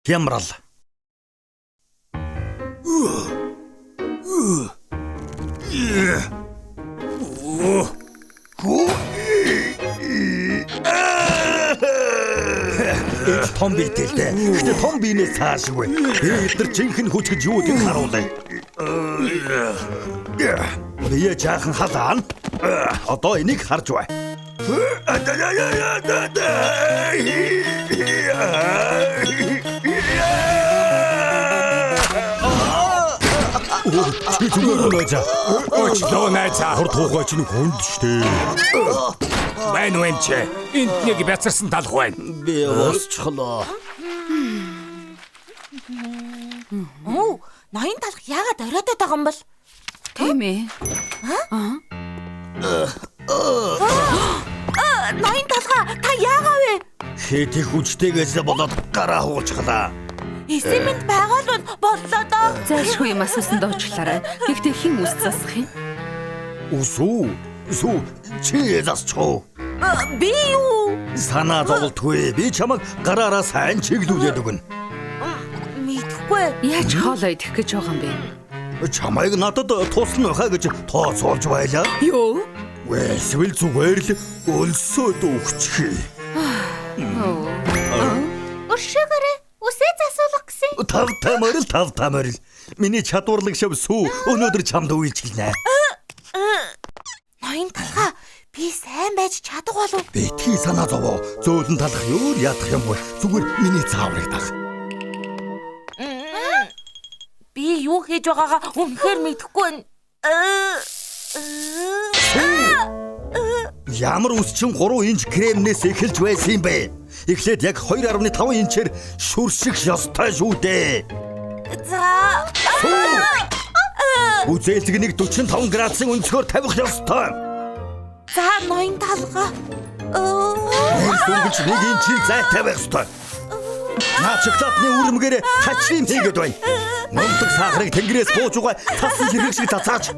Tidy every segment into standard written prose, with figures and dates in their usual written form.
Хямрал. Том битэлтэй. Гэтэ том биенээс цаашгүй. Эдгээр жинхэнэ хүч гэж юу гэдгийг харуулъя. Бие жаахан халаан. Одоо энийг харж бай. Чи зүгээр нөөж. Очлоо найзаа. Хор туухай чинь хүнд штэ. Байна уу эмч? Энд нэг бяцарсан талх байна. Би уусчлоо. Оо, ноён талх яагаад оройтой байгаа юм бол? Тийм ээ. Ноён талха та яагаа вэ? Хэт их хүчтэйгээс болоод гараа хуучглаа. Эсэмэнд байгаа л боллоо доо. Зайлшгүй юм асуусан доочлаарай. Гэхдээ хэн үс засах юм? Усуу чи засчихоо. Би юу? Санаа зовлтгүй. Би чамайг гараараа сайн чиглүүлээд өгнө. Мэдхгүй. Яаж хоолоо идэх гэж байгаа юм бэ? Чамайг надад туслах байхаа гэж тооцоолж байлаа. Юу? Эсвэл зүгээр л өлсөд өгчих. Өршөөгөрөө үсээ засуулах гэсэн. Тав тамарил. Миний чадварлаг шав сүү өнөөдөр чамд үйлчилнэ. Ноён талха би сайн байж чадах болов. Битгий санаа зовоо. Зөөлөн талах юу яадах юм бол зүгээр миний цааврыг даг. Би юу хийж байгаагаа үнэхээр мэдэхгүй байна. Ямар үсчин 3 инч кремнээс эхэлж байсан юм бэ? Эхлээд яг 2.5 инчээр шүрших ёстой шүү дээ. За. Үзээлцэг 45 градусын өнцгөр тавих ёстой. За ноён талха. Нэг инчийн зайтай байх ёстой. Наа шоколадны үрмгээр хачим хийгээд байна. Мундаг сахарыг тэнгэрээс бууж угаа цасан хэрэг шиг цацаач.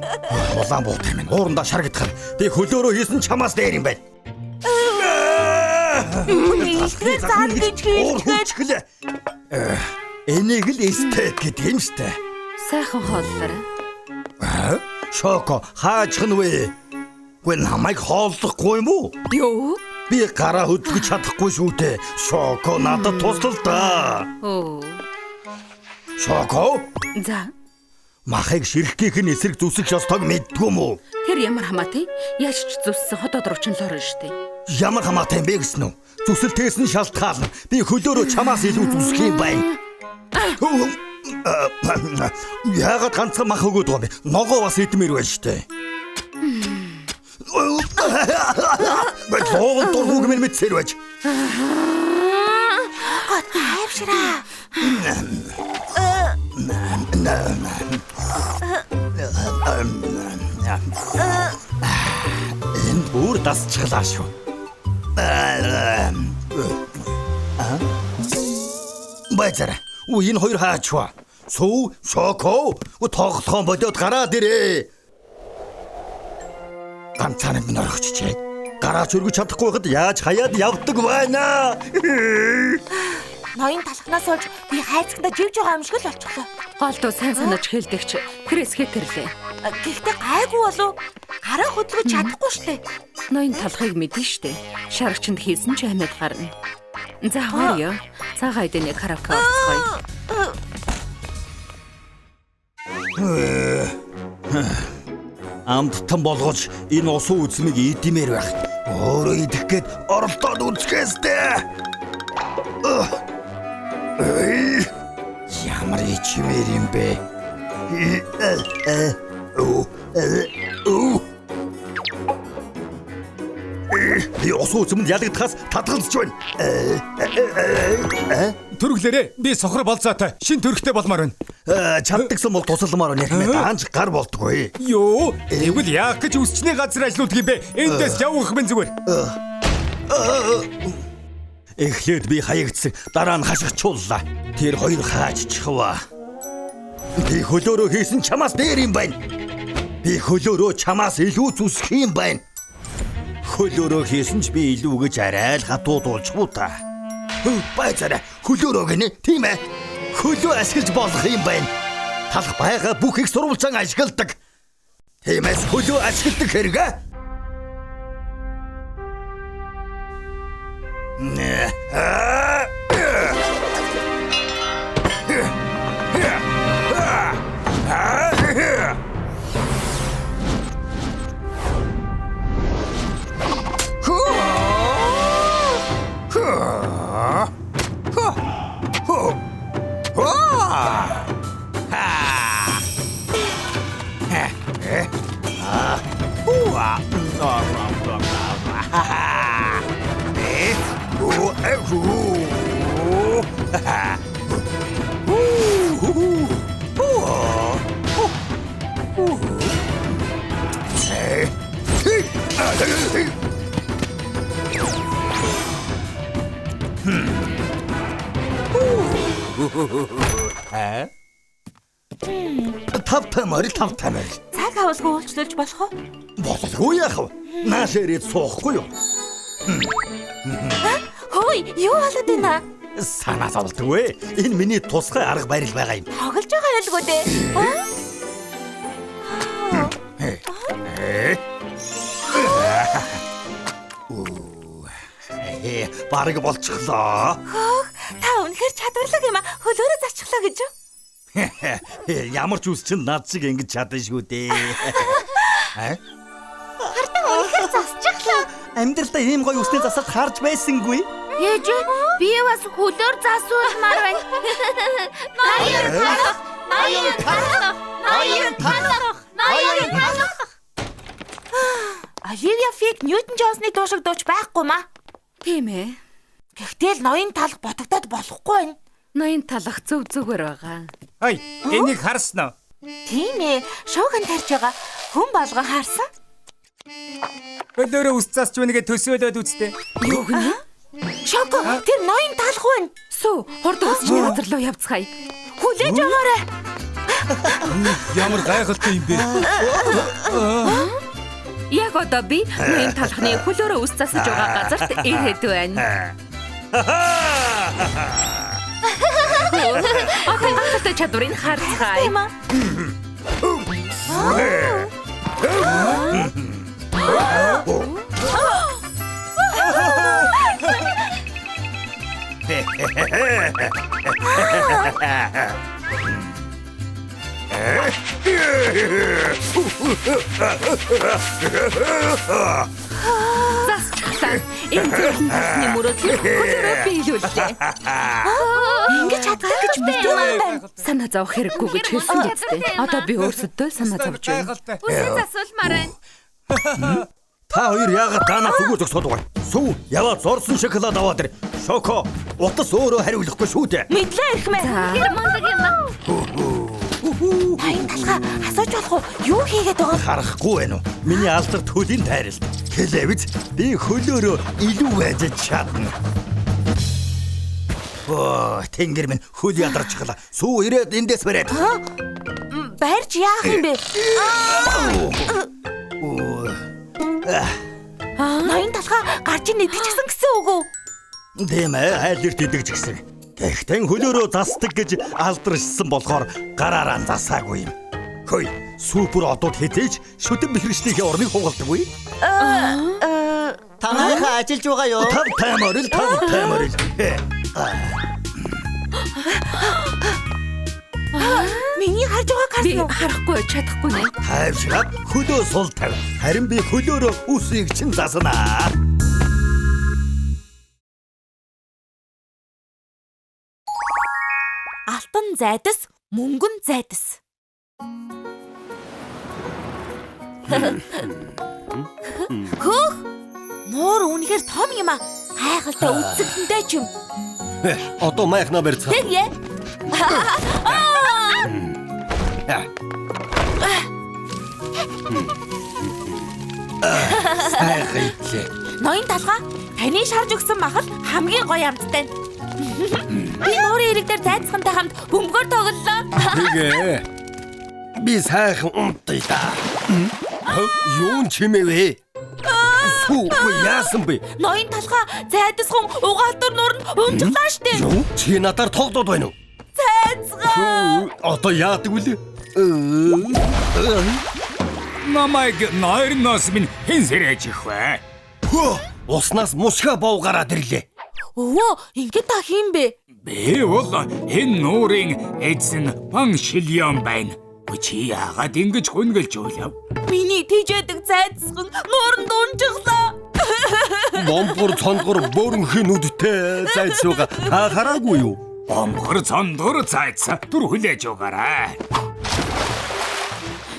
Улаан буутай минь уурандаа шаргадах. Би хөлөөрөө хийсэн чамаас дээр юм байна. Ихтэй зан гэж хэлчихлээ. Энийг л эстет гэдэг юм штэ. Сайхан хооллоо. Шоко хаачх нь вэ? Гүн намайг хооллохгүй юм уу? Юу? Би гараа хөдлөж чадахгүй шүү дээ. Шоко надад туслал да. Оо. Шоко? За. Махыг ширхгийнх нь эсрэг зүсэх ёстойг мэддгүй юм уу? Тэр ямар хамаатай? Яаж ч зүссэн хотод руу ч лорно штэ. Ямар хамаатай юм бэ гэсэн үү? Зүсэлтээс нь шалтгаална. Би хөлөөрөө чамаас илүү зүсэх юм байна. Яагаад ганцхан мах өгөөд байгаа юм бэ? Ногоо бас идмээр байна штэ. Бат логон дургуг минь мэдсээр байж. Гот хайвшраа. Энд бүр дасчихлаа шүү. Баязара. Энэ хоёр хаачва. Сүү, шоко. Тоглохон бодоод гараад ирээ. Ганцаар минь орчихжээ. Гараач өргөж чадахгүй байхад яаж хаяад явдаг байна. Ноён талхнаас олж би хайцганда живж байгаа юм шиг л болчихлоо. Голдуу сайн санаж хэлдэгч. Тэрээс хэтэрлээ. Гэхдээ гайгүй болов. Гараа хөдлөж чадахгүй штэ. Ноён талхыг мэдэн штэ. Шарагчанд хийсэн ч амьд гарна. За хоёё. Цагаан эдэний каравка орцгоё. Амттан болгож энэ усан үзмийг идэмээр байх. Өөрөө идэх гээд оролдоод үзэхээстэй. Ямар ичмэр юм бэ? Би усан үзмэнд ялагдахаас татгалзаж байна. Төрөглөрөө би сохор болцоотой. Шин төрхтэй болмоор байна. Чаддагсан бол тусалмаар байна. Даанч гар болдгоо. Юу? Тэгвэл яах гэж үсчний газар ажилуулдаг юм бэ? Эндээс явах минь зүгээр. Эхлээд би хаягдсан. Дараа нь хашгичууллаа. Тэр хоёр хааччихваа. Би хөлөөрөө хийсэн чамаас дээр юм байна. Би хөлөөрөө чамаас илүү зүсэх юм байна. Хөлөөрөө хийсэн ч би илүү гэж арай л хатуудуулж буу та. Баяцаарай. хөлөөрөө гинэ тийм ээ. Хөлөө ашиглаж болох юм байна. Талах байгаа бүхийг сурвалжан ашигладаг. Тиймээс хөлөө ашигладаг хэрэг аа. Тавтамаар. Цаг авалгүй уулчлуулж болох уу? Болохгүй яах вэ? Нааш ирээд суухгүй юу? Хөөе, юу болоод байна? Санаа зовлтгүй. Энэ миний тусгай арга барил байгаа юм. Тоглож байгаа байлгүй дээ. Бараг болчихлоо. Та үнэхээр чадварлаг юм а. Хөлөөрөө зарчихлаа гэж юу? Ямар ч үс чинь над шиг ингэж чадна шүү дээ. Хартаа үнэхээр засчихлаа. Амьдралдаа ийм гоё үсний засалт харж байсангүй. Ээж, би бас хөлөөр засуулмаар байна. Ноён талах. Оливия Фиг Ньютон Джонсны дуу шиг дууч байхгүй маа. Тийм ээ. Гэхдээ л ноён талах ботогдоод болохгүй байна. Ноён талах зүгээр байгаа. Ой, энийг харсан уу? Тийм ээ, шууган тарж байгаа. Хүн болгон харсан. Хөлөөрөө ус засч үнэгээ төсөөлөд үсттэй. Юу гэнэ? Шоко, тэр ноён талах байна. Сүү, хурд усчны газар руу явцгаая. Хүлээж аваарай. Ямар гайхалтай юм бэ? Яг одоо би ноён талхны хөлөөрөө ус засаж байгаа газарт ирээд байна. Ахын гахалтай чадварыг харцгаая. Засчихлаа. Энэ зөвхөн талхны мөрөдлөг хөлөөрөө биелүүллээ. Ингэж чаддаг гэж мэдсэн байна. Санаа зовох хэрэггүй гэж хэлсэн үстэй. Одоо би өөрсөдөө санаа зовж байна. Үсээ засуулмаар байна. Та хоёр яагаад танаас үгүй зогсоод байгаа? Сүү, яваа зорсон шоколад аваад ир. Шоко, утас өөрөө хариулахгүй шүү дээ. Мэдлээ ирэх мэ. Тэр мундаг юм аа. Ноён талхаа асууж болох уу? Юу хийгээд байгаа? Харахгүй байна уу? Миний алдарт хөлийн тайралт. Хэлээвз, би хөлөөрөө илүү байж чадна. Тэнгэр минь хөл ядарчихлаа. Сүү ирээд эндээс бариад. Байрч яах юм бэ? Ноён талхаа гарч идчихсэн гэсэн үг үү? Тийм ээ, айлэрт идэж гисэн. Гэхдээ хөлөөрөө засдаг гэж алдаршсан болохоор гараараа засаагүй юм. Хөөе, супер одод хэтэж шүтэн бэхэрчдийн орныг хугалдаггүй. Танайхаа ажиллаж байгаа юу? Тав тайморил. Миний харж байгааг Би харсан уу? харахгүй чадахгүй нэ. Хайвшраад хөлөө сул тавь. Харин би хөлөөрөө үсийг чин заснаа. Алтан зайдас, мөнгөн зайдас. Хөөх! Нуур үнэхээр том юм а. Хайхалтай үсгэлэнтэй ч юм. Одоо майхна барьцгаа. Тэгье. Сайхан итлээ. Ноён талхаа таны шарж өгсөн махал хамгийн гоё амттай. Би нуурын ирэг дээр зайцхантай хамт бөмбөгөөр тоглолоо. Тэгээ. Би сайхан унтъя да. Юун чимээвэ? Сүү яасан бэ? Ноён талхаа зайдасхан угаалдар нууранд унжглаа штэ. Юу? Чи надаар тоглоод байна уу? Зайцгаа. Одоо яадаг вүлээ? Намайг нойрноос минь хэн сэрэж их вэ? Уснаас мушга буугараад ирлээ. Өвөө, ингээд та хин бэ? Би бол энэ нуурын эзэн Пан Шилён байна. Чи яагаад ингэж хүнгэлж өөлөв? Миний тийжэдэг зайдасхан нууранд унжглаа. Бомбор цондгор бөөрнхийн нүдтэй зайцууга та хараагүй юу? Бомгор цондор цайцаа түр хүлээж өгөөрэй.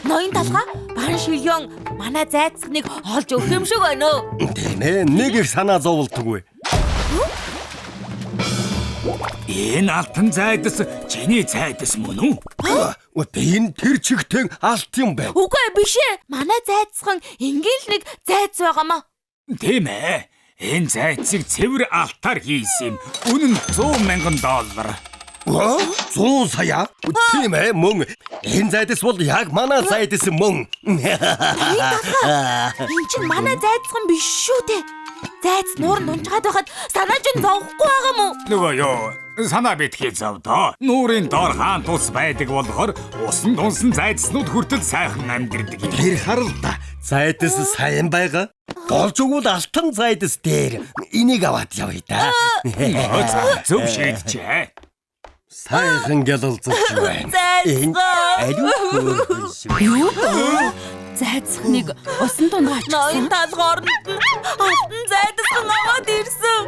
Ноён талхаа Пан Шилён манай зайдасхныг олж өгөх юм шиг байна уу? Тийм ээ, нэг их санаа зовлтгүй. Энэ алтан зайдас чиний зайдас мөн үү? Би энэ тэр чигтэн алт юм байна. Үгүй ээ, биш ээ. Манай зайдасхан ингээл нэг зайц байгаамаа. Тийм ээ. Энэ зайцыг цэвэр алтаар хийсэн юм. Үнэн $100,000. 100 сая? Тийм ээ, мөн. Энэ зайдас бол яг манай зайдас мөн. Энд чинь манай зайдасхан биш шүү дээ. Зайц нууранд унжгаад байхад санаа чинь зовхгүй байгаа мó. Нөгөө юу? Санаа битгий зовдоо. Нуурын доор хаан тус байдаг болохоор усан дунсан зайдснууд хүртэл сайхан амьдэрдэг. Тэр харал та. Зайдас сайн байгаа. Болж өгвөл алтан зайдас дээр энийг аваад явъя да. Зөв шийджээ. Сайхан гялалцж байна. Юу? Зайцхныг усан дунд Ноён ачсан. талхаар алтан зайдасхан аваад ирсэн.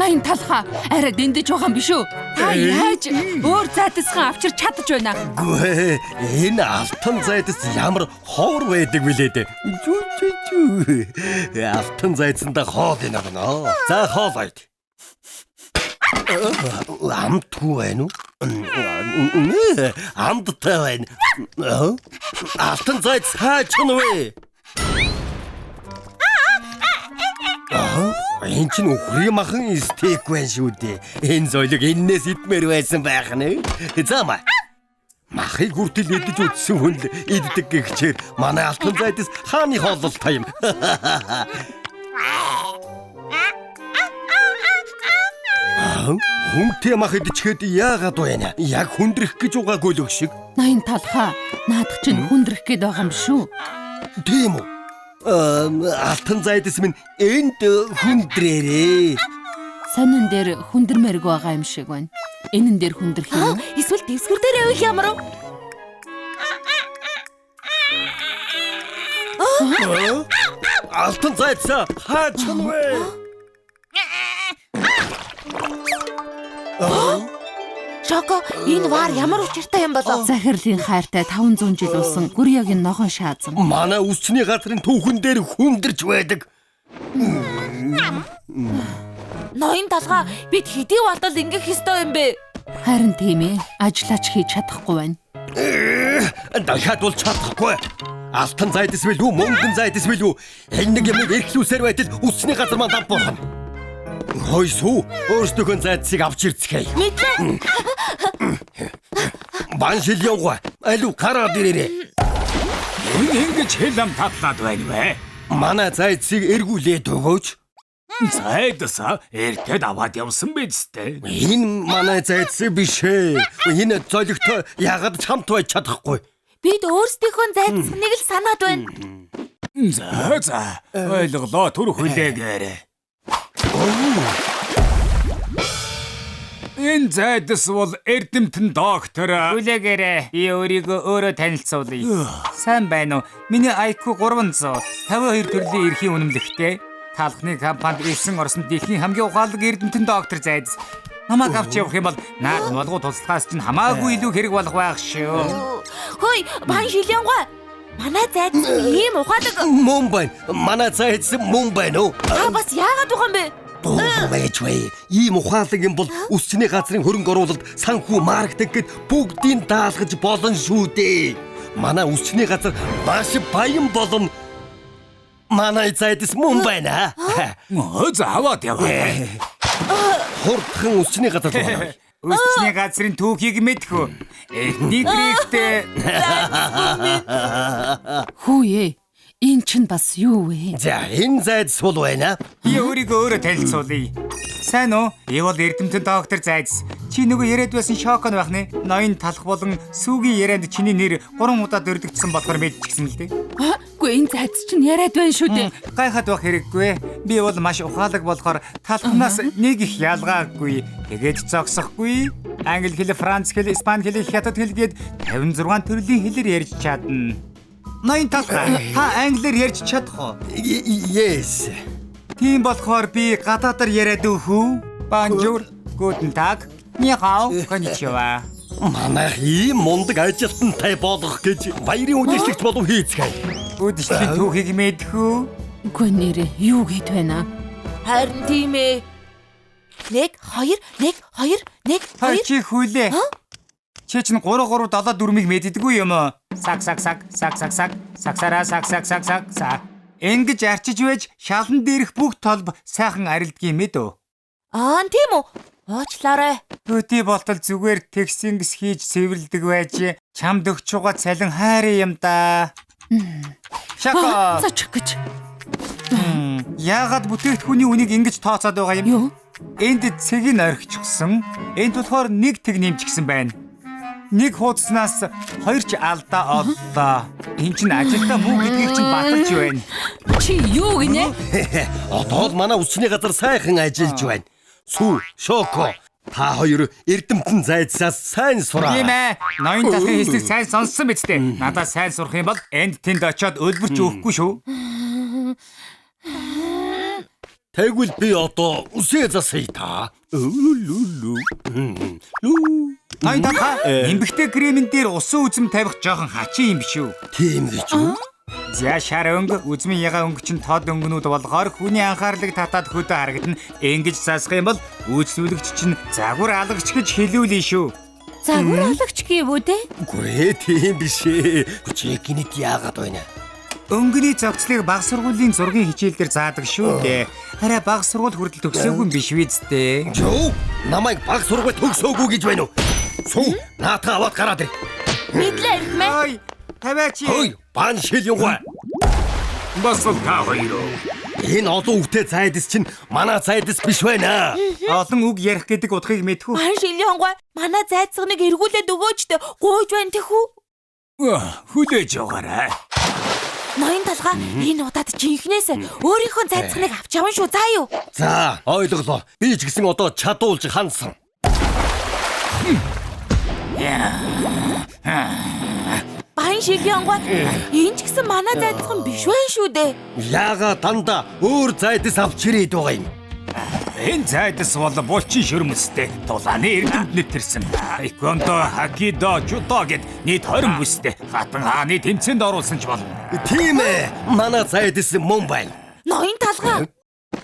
Ноён талхаа арай дэндэж байгаа юм биш үү? Та яаж өөр зайдасхан авчирч чадаж байна? Гүй, энэ алтан зайдас ямар ховор байдаг вүлээ дээ. Алтан зайдсанда хоол энэ байна. За хоол айд. Амтгүй байна уу? Амттай байна. Алтан зайдас хаач вэ? Энэ чинь үхрийн махан стейк байна шүү дээ. Энэ зойлог эннээс идмээр байсан байх нь. Заамаа. Махыг хүртэл идэж үтсэн хүн л иддэг гихчээр манай алтан зайдас хааны хооллолтой юм. Хүнтэй мах идчихэд яагаад байна? Яг хүндрэх гэж угаагүй л шиг. Ноён талхаа наадах чинь хүндрэх гээд байгаа юм шүү. Тийм үү? Алтан зайдас минь энд хүндрээрээ. Сонин дээр хүндэрмэрг байгаа юм шиг байна. Энэн дээр хүндрэх юм. Эсвэл дэвсгэр дээр явах ямар вэ? Алтан зайдас хаач вэ? Шоко, энэ вар ямар учиртай юм болов? Захирлын хайртай 500 жил болсон Гүрьягийн ногоон шаазан. Манай үсчний газрын түүхэн дээр хүндэрч байдаг. Ноён талхаа бид хэдий болтол ингэх ёстой юм бэ? Харин тийм ээ. Ажиллаач хийж чадахгүй байна. Дахиад бол чадахгүй. Алтан зайдас билүү, мөнгөн зайдас билүү. Энэ нэг юм эрхлүүлсээр байтал үсчний газар маань давбуухан. Хойсоо өөрсдөө зайдсыг авч ирцгээе. Мэдлээ. Пан Шилён алуу гараад ирээрээ. Энэ ингэж хэлэм татлаад байна вэ? Манай зайдсыг эргүүлээд өгөөч. Зайдасаа эртэд аваад явсан биз дээ. Энэ манай зайдс биш ээ. Энэ золигтой ягаад ч хамт байж чадахгүй. Бид өөрсдийнхөө зайдасхныг л санаад байна. За ойлголоо түр хүлээгээрэй. Энэ зайдас бол эрдэмтэн доктор. Хүлээгээрэй. Би өөрийгөө өөрөө танилцуулъя. Сайн байна уу? Миний IQ 352 төрлийн эрхийн үнэмлэхтэй. Талхны компанид 9 орсонд дэлхийн хамгийн ухаалаг эрдэмтэн доктор зайдас. Намайг авч явах юм бол наад болгоо туслахаас чинь хамаагүй илүү хэрэг болох байх шүү. Хөөе, Пан Шилён манай зайдас ийм ухаалаг. Мөн байна. Манай зайдс мөн байна уу? Та бас яагаад байгаа юм бэ? Бэжвэ. Ийм ухаалаг юм бол үсчний газрын хөрөнгө оруулалт, санхүү, маркетинг гэд бүгдийг даалгаж болно шүү дээ. Манай үсчний газар маш баян болон манай зайдас мөн байна. Зааваад яваа. Хурдхан үсчний газар байна. Үсчний газрын түүхийг мэдхүү. Эдний дэрэгтэй. Хүүе. Энэ чинь бас юу вэ? За энэ зайдас бол байна. Би өөрийгөө өөрөө танилцуулъя. Сайн уу? Би бол Эрдэмтэн доктор Зайдас. Чи нөгөө яриад байсан шокон байх нэ? Ноён талах болон сүүгийн ярианд чиний нэр 3 удаа дөрдөгдсөн болохоор мэдчихсэн л дээ. Үгүй энэ зайц чинь яриад байна шүү дээ. Гайхаад байх хэрэггүй. Би бол маш ухаалаг болохоор талхнаас нэг их ялгаагүй. Тэгээд зогсохгүй. Англи хэл, франц хэл, испани хэл, хятад хэл гээд 56 төрлийн хэлээр ярьж чадна. Ноён талхаа та англиар ярьж чадах уу? Yes. Тийм болохоор би гадаадаар яриад өөхөө. Bonjour, guten Tag, ni hao, konnichiwa. Манайх ийм мундаг ажилтнтай болох гэж баярын үдэшлэгч болов хийцгээе. Үдшлийн түүхийг мэдхүү. Үгүй нэрээ юу гээд байна? Харин тийм ээ. 1 2 1 2 1 2 Чи хүлээ. Чи чинь 3 3 7 4-ийг мэддэггүй юм уу? Саг сагсараа саг. Ингэж арчиж байж шалан дээрх бүх толб сайхан арилдгийн мэд үү? Аа тийм үү? Уучлаарай. Төдий болтол зүгээр текстингс хийж цэвэрлдэг байж чамд өгч байгаа цалин хайрын юм да. Шака. Зачих гэж. Яагаад бүтээгдэхүүний үнийг ингэж тооцоод байгаа юм? Юу? Энд цэгийг орхичихсан. Энд болохоор нэг тэг нэмчихсэн байна. Нэг хуудснаас 2 ч алдаа оллоо. Энд чинь ажилтаа муу гэдгийг чинь баталж байна. Чи юу гинэ? Одоо л манай үсний газар сайхан ажиллаж байна. Сүү, Шоко. Та хоёр Эрдэмтэн Зайдсаас сайн сураа. Тийм ээ. Ноён талхын хэлсийг сайн сонссон биз дээ. Надад сайн сурах юм бол энд тэнд очиод өлбөрч өөхгүй шүү. Тэгвэл би одоо үсээ засъя та. Ноён талхаа эмбэгтэй кремэн дээр усан үзэм тавих жоохон хачин юм биш үү? Тийм гэж үү? За шар өнгө, үзмийн яга өнгө чинь тод өнгөнүүд болохоор хүний анхаарлыг татаад хөдөө харагдана. Ингэж засах юм бол үйлчлүүлэгч чинь загвар алгагч гэж хэлүүлнэ шүү. Загвар алагч гэв үү дээ? Үгүй тийм биш ээ. Чи гинэт яагаад байна? Өнгөний зохицлыг баг сургуулийн зургийн хичээлдэр заадаг шүү дээ. Хараа баг сургууль хүртэл төгсөөгүй юм биш үү? Юу? Намайг баг сургууль төгсөөгүй гэж байна уу? Сүү, наатаа аваад гараад ир. Мэдлээ ирмэ. Ой, тавиач. Хөөе, бан шилюнгой. Бас л та хоёр. Энэ олон үгтэй зайдас чинь манай зайдас биш байна. Олон үг ярих гэдэг утгыг мэдхүү. Ман шилийн хонгой манай зайцганыг эргүүлээд өгөөчтэй гуйж байна тэхүү. Хүлээж яваарай. Ноён талхаа энэ удаад жинхнээс өөрийнхөө зайцганыг авч явна шүү. Заа юу? За, ойлголоо. Би ч гэсэн одоо чадуулж хансан. Бан шилийн хонгой энэ ч гэсэн манай зайцган биш байна шүү дээ. Яага дандаа өөр зайдас авч ирээд байгаа юм. Энэ зайдас бол булчин шөрмөстэй. Тулааны эрдэмтэд нэтэрсэн. Таеквондо, хакидо, жудо гэд нийт 20 бүстэй. Хатан хааны тэмцээнд оруулсан ч болно. Тийм ээ. Манай зайдас мөн байна. Ноён талхаа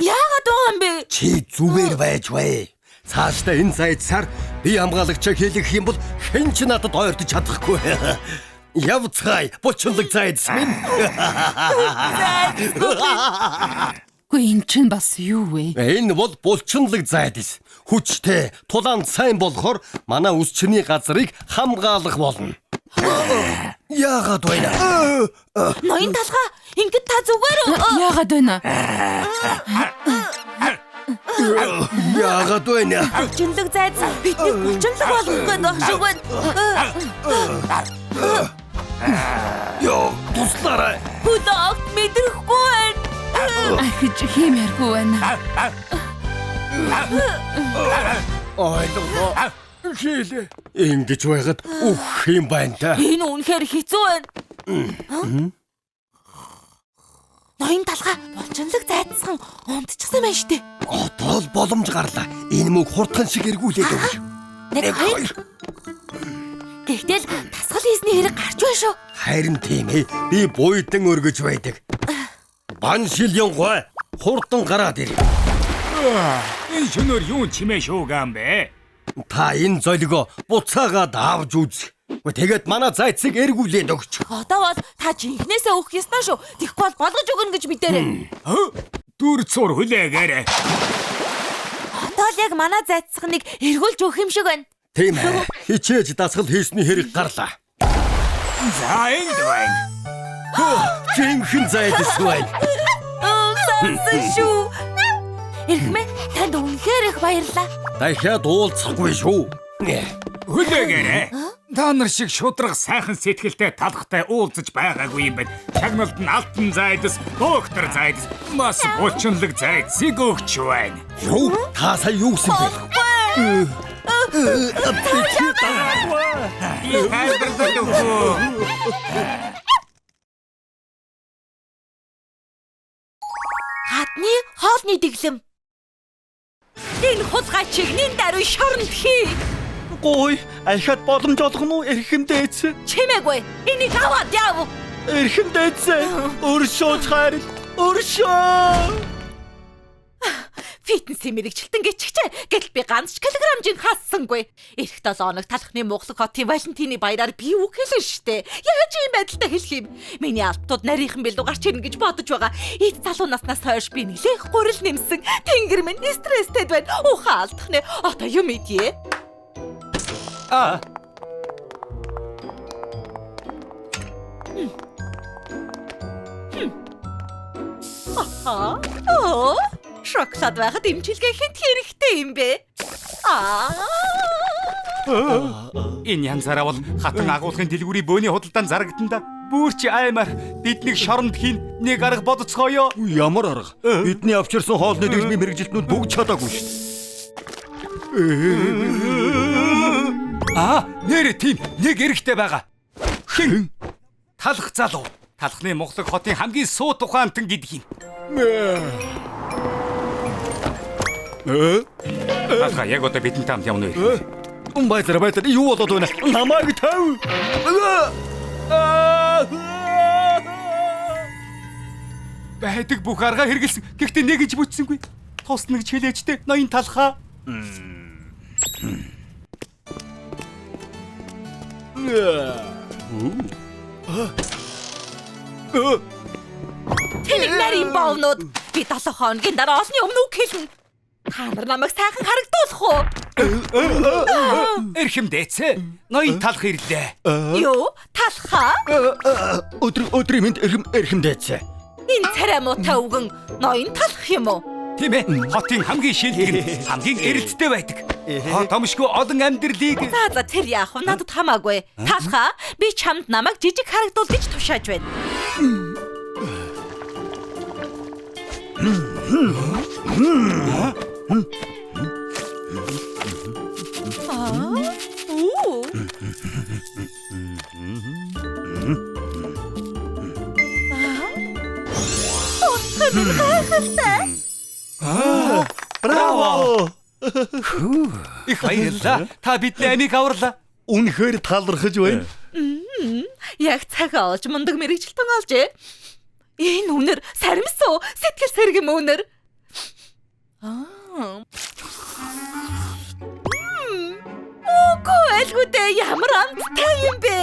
яагаад байгаа юм бэ? Чи зүгээр байж бай. Цаашдаа энэ зайдсаар би хамгаалагчаа хэлэх юм бол хэн ч надад ойртож чадахгүй. Явцгай, булчинлаг зайдас минь. Үгүй энэ чинь бас юу вэ? Энэ бол булчинлаг зайдас. Хүчтэй, тулаанд сайн болохоор манай үсчний газрыг хамгаалах болно. Яагаад байна? Ноён талхаа ингэж та зүгээр үү? Яагаад байна? Яагаад байна? Булчинлаг зайц бидний булчинлаг болгох гээд байх шиг байна. Йоо, туслаарай. Хүлээгт мэдрэхгүй байна. Ахиж хиймээргүй байна. Ойлголоо. Хийлээ. Ингэж байгаад үх юм байна та. Энэ үнэхээр хэцүү байна. Ноён талхаа булчинлаг зайцсан унтчихсан байна штэ. Одоо л боломж гарлаа. Энэ мөг хурдхан шиг эргүүлээд өгч. 1 2 Тэгтэл тасгал хийсний хэрэг гарч байна шүү. Харин тийм ээ. Би буйдан өргөж байдаг. Бан шилюнгой хурдан гараад ир. Энэ шөнөөр юу чимээ шуугаан бэ? Та энэ золиго буцаагаад авч үз. Тэгээд манай зайцыг эргүүлээд өгч. Одоо бол та жинхнээсээ өөх ёстой шүү. Тэгэхгүй бол болгож өгнө гэж мэдээрэй. Дүр цур хүлээгээрэй. Одоо л яг манай зайцганыг эргүүлж өгөх юм шиг байна. Тийм ээ. Хичээж дасгал хийсний хэрэг гарлаа. За энд байна. Жинхэнэ зайдас байна. Сонсон шүү. Эрхмээ танд үнэхээр их баярлалаа. Дахиад уулзахгүй шүү. Хүлээгээрэй. Та нар шиг шудраг сайхан сэтгэлтэй талхтай уулзаж байгаагүй юм байна. Шагналд нь алтан зайдас, доктор зайдас, бас булчинлаг зайдсыг өгч байна. Юу? Та сая юу гэсэн бэ? Хатны хоолны дэглэм. Энэ хулгайчиг нин даруй шоронд хий. Гой, ахад боломж олгоно уу эрхэмдээц. Чимээгүй. Энийг аваад яав. Эрхэмдээц. Өршөөж хайр. Өршөө. Фитнесийн мэрэгчлэлтэн гिचгчээ. Гэтэл би ганц ч килограммжин хассангүй. Эх 7 хоног талхны Монголог хотын Валентины баяраар би үг хэлэн штэ. Яаж ийм байдалтай хэлэх юм? Миний алтууд нарийнхан бэлдүү гарч ирнэ гэж бодож байгаа. Эд залуу наснаас хойш би нэлээх гурил нэмсэн. Тэнгэр минь стресстэй байна. Ухаан алдахнэ. Одоо юм идье. Шоколад байхад имчилгээ хэнд хэрэгтэй юм бэ? Энэ янзаараа бол хатан агуулгын дэлгүүрийн бөөний худалдаанд зарагдана да. Бүрч аймаар биднийг шоронд хийн нэг арга бодцгоё. Ямар арга? Бидний авчирсан хоолны дэлгүүрийн мэрэгжилтнүүд бүгд чадаагүй шүү. Нэрэ тийм нэг эрэгтэй байгаа. Хэн? Талх залуу. Талхны Монголог хотын хамгийн суу тухаантан гэдэг юм. Талха яг одоо бидэнтэй хамт явна уу? Баяр юу болоод байна? Намайг тав. Байдаг бүх арга хэрэгэлсэн. Гэхдээ нэг гэж бүтсэнгүй. Тосног чилээжтэй ноён талхаа. Тэнэг нарийн боовнууд. Би 7 хоногийн дараа осны өмнө үг хэлнэ. Та нар намайг сайхан харагдуулах уу? Эрхэмдээцээ. Ноён талх ирлээ. Юу? Талхаа? Өдрийн мэнд эрхэмдээц. Энэ царай муутай үгэн ноён талах юм уу? Тийм ээ. Хотын хамгийн шилдэг, хамгийн эрэлттэй байдаг. Хотомшгүй олон амьдралыг За тэр яах вэ? Надад хамаагүй. Талхаа, би чамд намайг жижиг харагдуул гэж тушааж байна. Браво! их баярлалаа. Та бидний амийг аварлаа. Үнэхээр талархаж байна. Яг цаг олж мундаг мэрэгчлэн олжээ. Энэ үнэр саримсуу сэтгэл сэргэм үнэр. Үгүй элгүүдээ ямар амттай юм бэ?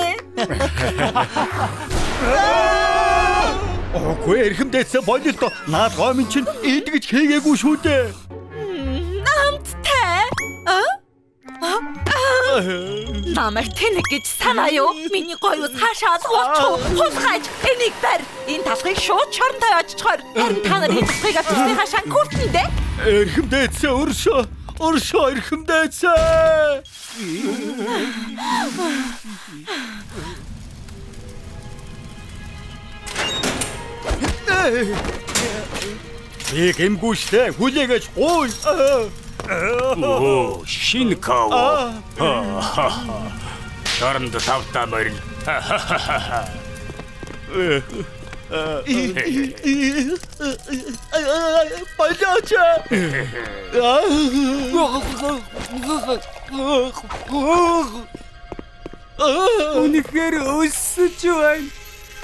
Окей, эрхэмдээц болилт наад гомын чинь идэгж хийгээгүй шүү дээ. Амттай. Намайг тэнэг гэж санаа юу? Миний гоёус хаашаа алгуулчих. Хулгайч энийг барь. Энэ талхыг шууд чоронтой очичхоор. Харин та нар энэ талхыг авчирсны хашаан хүртэндэ. Эрхэмдээц өршөө эрхэмдээц. Тэг эмгүй штэ хүлээгэж ой. Оо, шинэ кава. Таранд тавтаа морин. Баяж. Үнэхээр өссөж байна.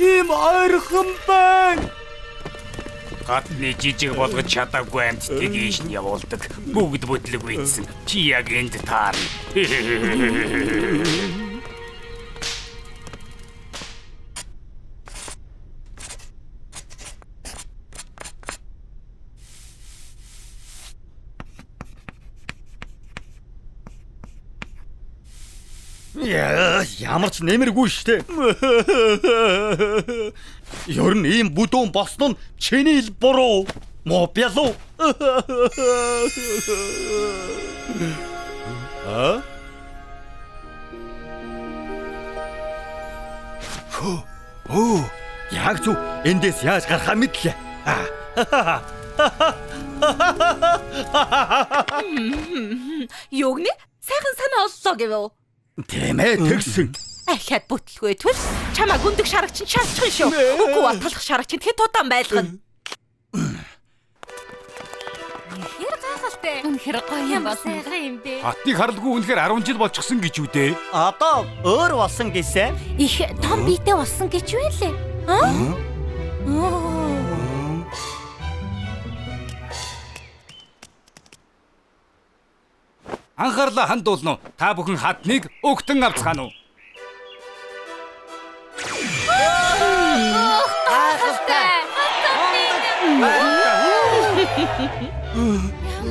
Ийм ойрхон байна. Хатны жижиг болгож чадаагүй амьтдыг ийш нь явуулдаг. Бүгд бүтлэг үйдсэн. Чи яг энд таарна. Ямар ч нэмэргүй штэ. Ер нь ийм бүдүүн болсон нь чиний л буруу. Муу бялуу. Оо, яг зөв. Эндээс яаж гарахаа мэдлээ. Юугны? Сайхан санаа оллоо гэвөө. Тийм ээ, тэгсэн. Ахиад бүтлгүй төл чамаа гүндэг шарагч нь шалчих шүү. Үгүй батлах шарагч нь хэд удаан байлгана. Хэр гайхалтай. Үнэхээр гоё юм болсон. юм дээ. Хатныг харалгүй үнэхээр 10 жил болчихсон гэж үү дээ. Одоо өөр болсон гэсэн. Их том биетэй болсон гэж байлээ. Анхаарлаа хандуулна уу? Та бүхэн хатныг өгтөн авцгаана уу?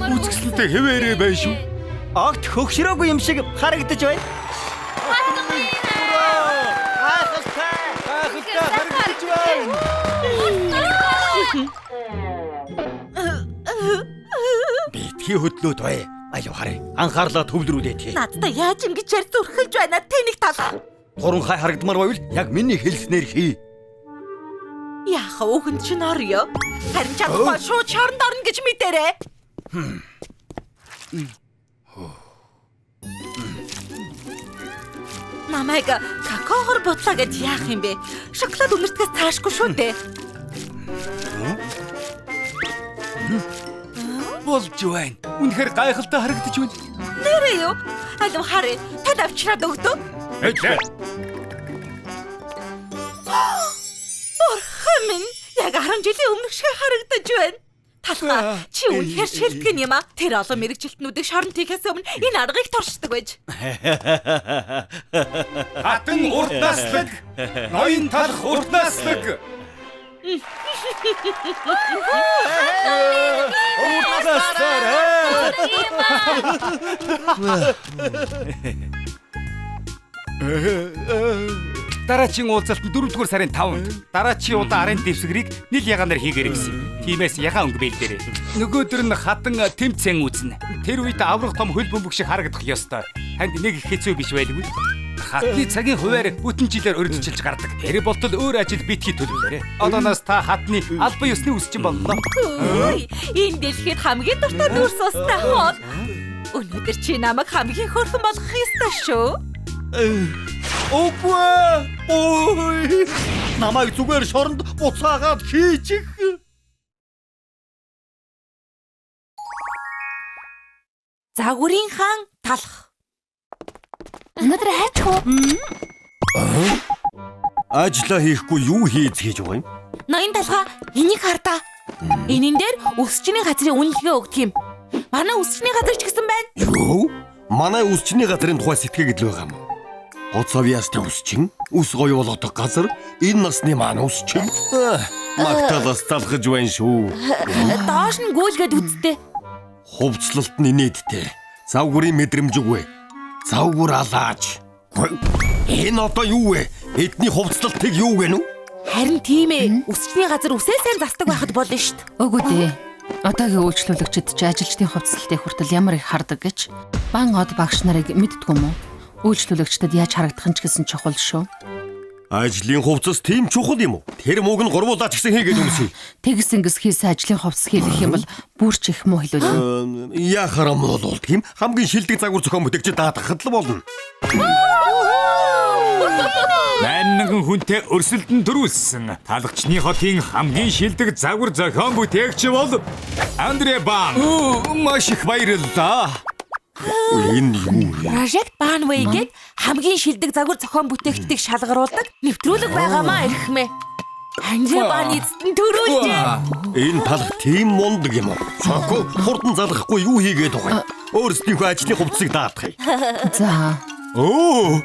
Үзэсгэлэнтэй хэвээрээ байна шүү. Огт хөгшрөөгүй юм шиг харагдаж байна. Харагдаж байна. Битгий хөдлөөд бай. Аюу харъя. Анхаарлаа төвлөрүүлээ тий. Надтай яаж ингэж ярь зүрхэлж байна? Тэнийг талах. Туранхай харагдмаар байвал яг миний хэлснээр хий. Яха өгөнд чинь орё. Харин чадахгүй шууд шоронд орно гэж мэдэрээ. Намайг какаогоор бутлаа гэж яах юм бэ? Шоколад үнэртгээс цаашгүй шүү дээ. Болж байна. Үнэхээр гайхалтай харагдаж байна. Нэрээ юу? Алив харъя. Тад авчраад өгдөө. Бурхан минь, яг 10 жилийн өмнөх шиг харагдаж байна. Талхаа, чи үнэхээр шилтгэн юм а? Тэр олон мэрэгжилтнүүдийг шоронд хийхээс өмнө энэ аргыг туршдаг байж. Хатан урт наслаг. Ноён талх урт наслаг. Дараачийн уулзалт нь 4-р сарын 5-нд дараачийн удаа арын дэвсгэрийг нийл ягаанаар хийгэрэй гэсэн. Тиймээс ягаан өнгө бэлдээрэй. Нөгөөдөр нь хатан тэмцэн үзнэ. Тэр үед аврах том хөл бөмбөг шиг харагдах ёстой. Танд нэг их хэцүү биш байлгүй. Хатны цагийн хуваар бүтэн жилээр өргөжчилж гардаг. Тэр болтол өөр ажил битгий төлөвлөрэй. Одооноос та хатны албан ёсны үсчин болно. Хөөе, энэ дэлхийд хамгийн дуртай дүрс устай хоол. Өнөөдөр чи намайг хамгийн хөөрхөн болгох ёстой шүү. Үгүй. Ой. Намайг зүгээр шоронд буцаагаад хийчих. Загварын хаан талах. Өнөөдөр хайчих уу? Ажлаа хийхгүй юу хийж байгаа юм? Ноён талхаа энийг хардаа. Энийн дээр өсчний газрын үнэлгээ өгдөг юм. Манай өсчний газар ч гэсэн байна. Юу? Манай үсчний газрын тухай сэтгэгээд л байгаа юм. Оцовьяастай үсчин, үс гоё болгодог газар, энэ насны маань үсчин. Магтаалаас талхаж байна шүү. Доош нь гүйлгээд үзтээ. Хувцлалт нь инээдтэй. Завгүрийн мэдрэмж үгүй. Завгүр алааж. Энэ одоо юу вэ? Эдний хувцлалтыг юу гэнэ үү? Харин тийм ээ. Өсчний газар үсээ сайн застдаг байхад болно шүү дээ. Үгүй дээ. Одоогийн үйлчлүүлэгчид ч ажилчдын хувцлалтыг хүртэл ямар их хардаг гэж бан од багш нарыг мэддэг юм уу? Үйлчлүүлэгчдэд яаж харагдах нь ч гэсэн чухал шүү. Ажлын хувцас тийм чухал юм уу? Тэр мууг нь гурвуулаач гэсэн хийгээд өмсөе. Тэгс ингэс хийсэн ажлын хувцас хийх юм бол бүр ч их муу хэлвэл. Яхаар юм бол тийм хамгийн шилдэг загвар зохион бүтээгчид даатгахад л болно. Маннаган хүнтэй өрсөлдөн төрүүлсэн. Талагчны хотын хамгийн шилдэг загвар зохион бүтээгч бол Андре Бан. Маш их баярлалаа. Энэ юу вэ? Project Banway гээд хамгийн шилдэг загвар зохион бүтээгчдийг шалгаруулдаг нэвтрүүлэг байгаамаа эрхмээ. Андре Бан эзэн төрүүлжээ. Энэ талх тийм мундаг юм уу? Чоко хурдан залгахгүй юу хийгээд байгаа юм? Өөрсдийнхөө ажлын хувцсыг даатгая. За. Оо.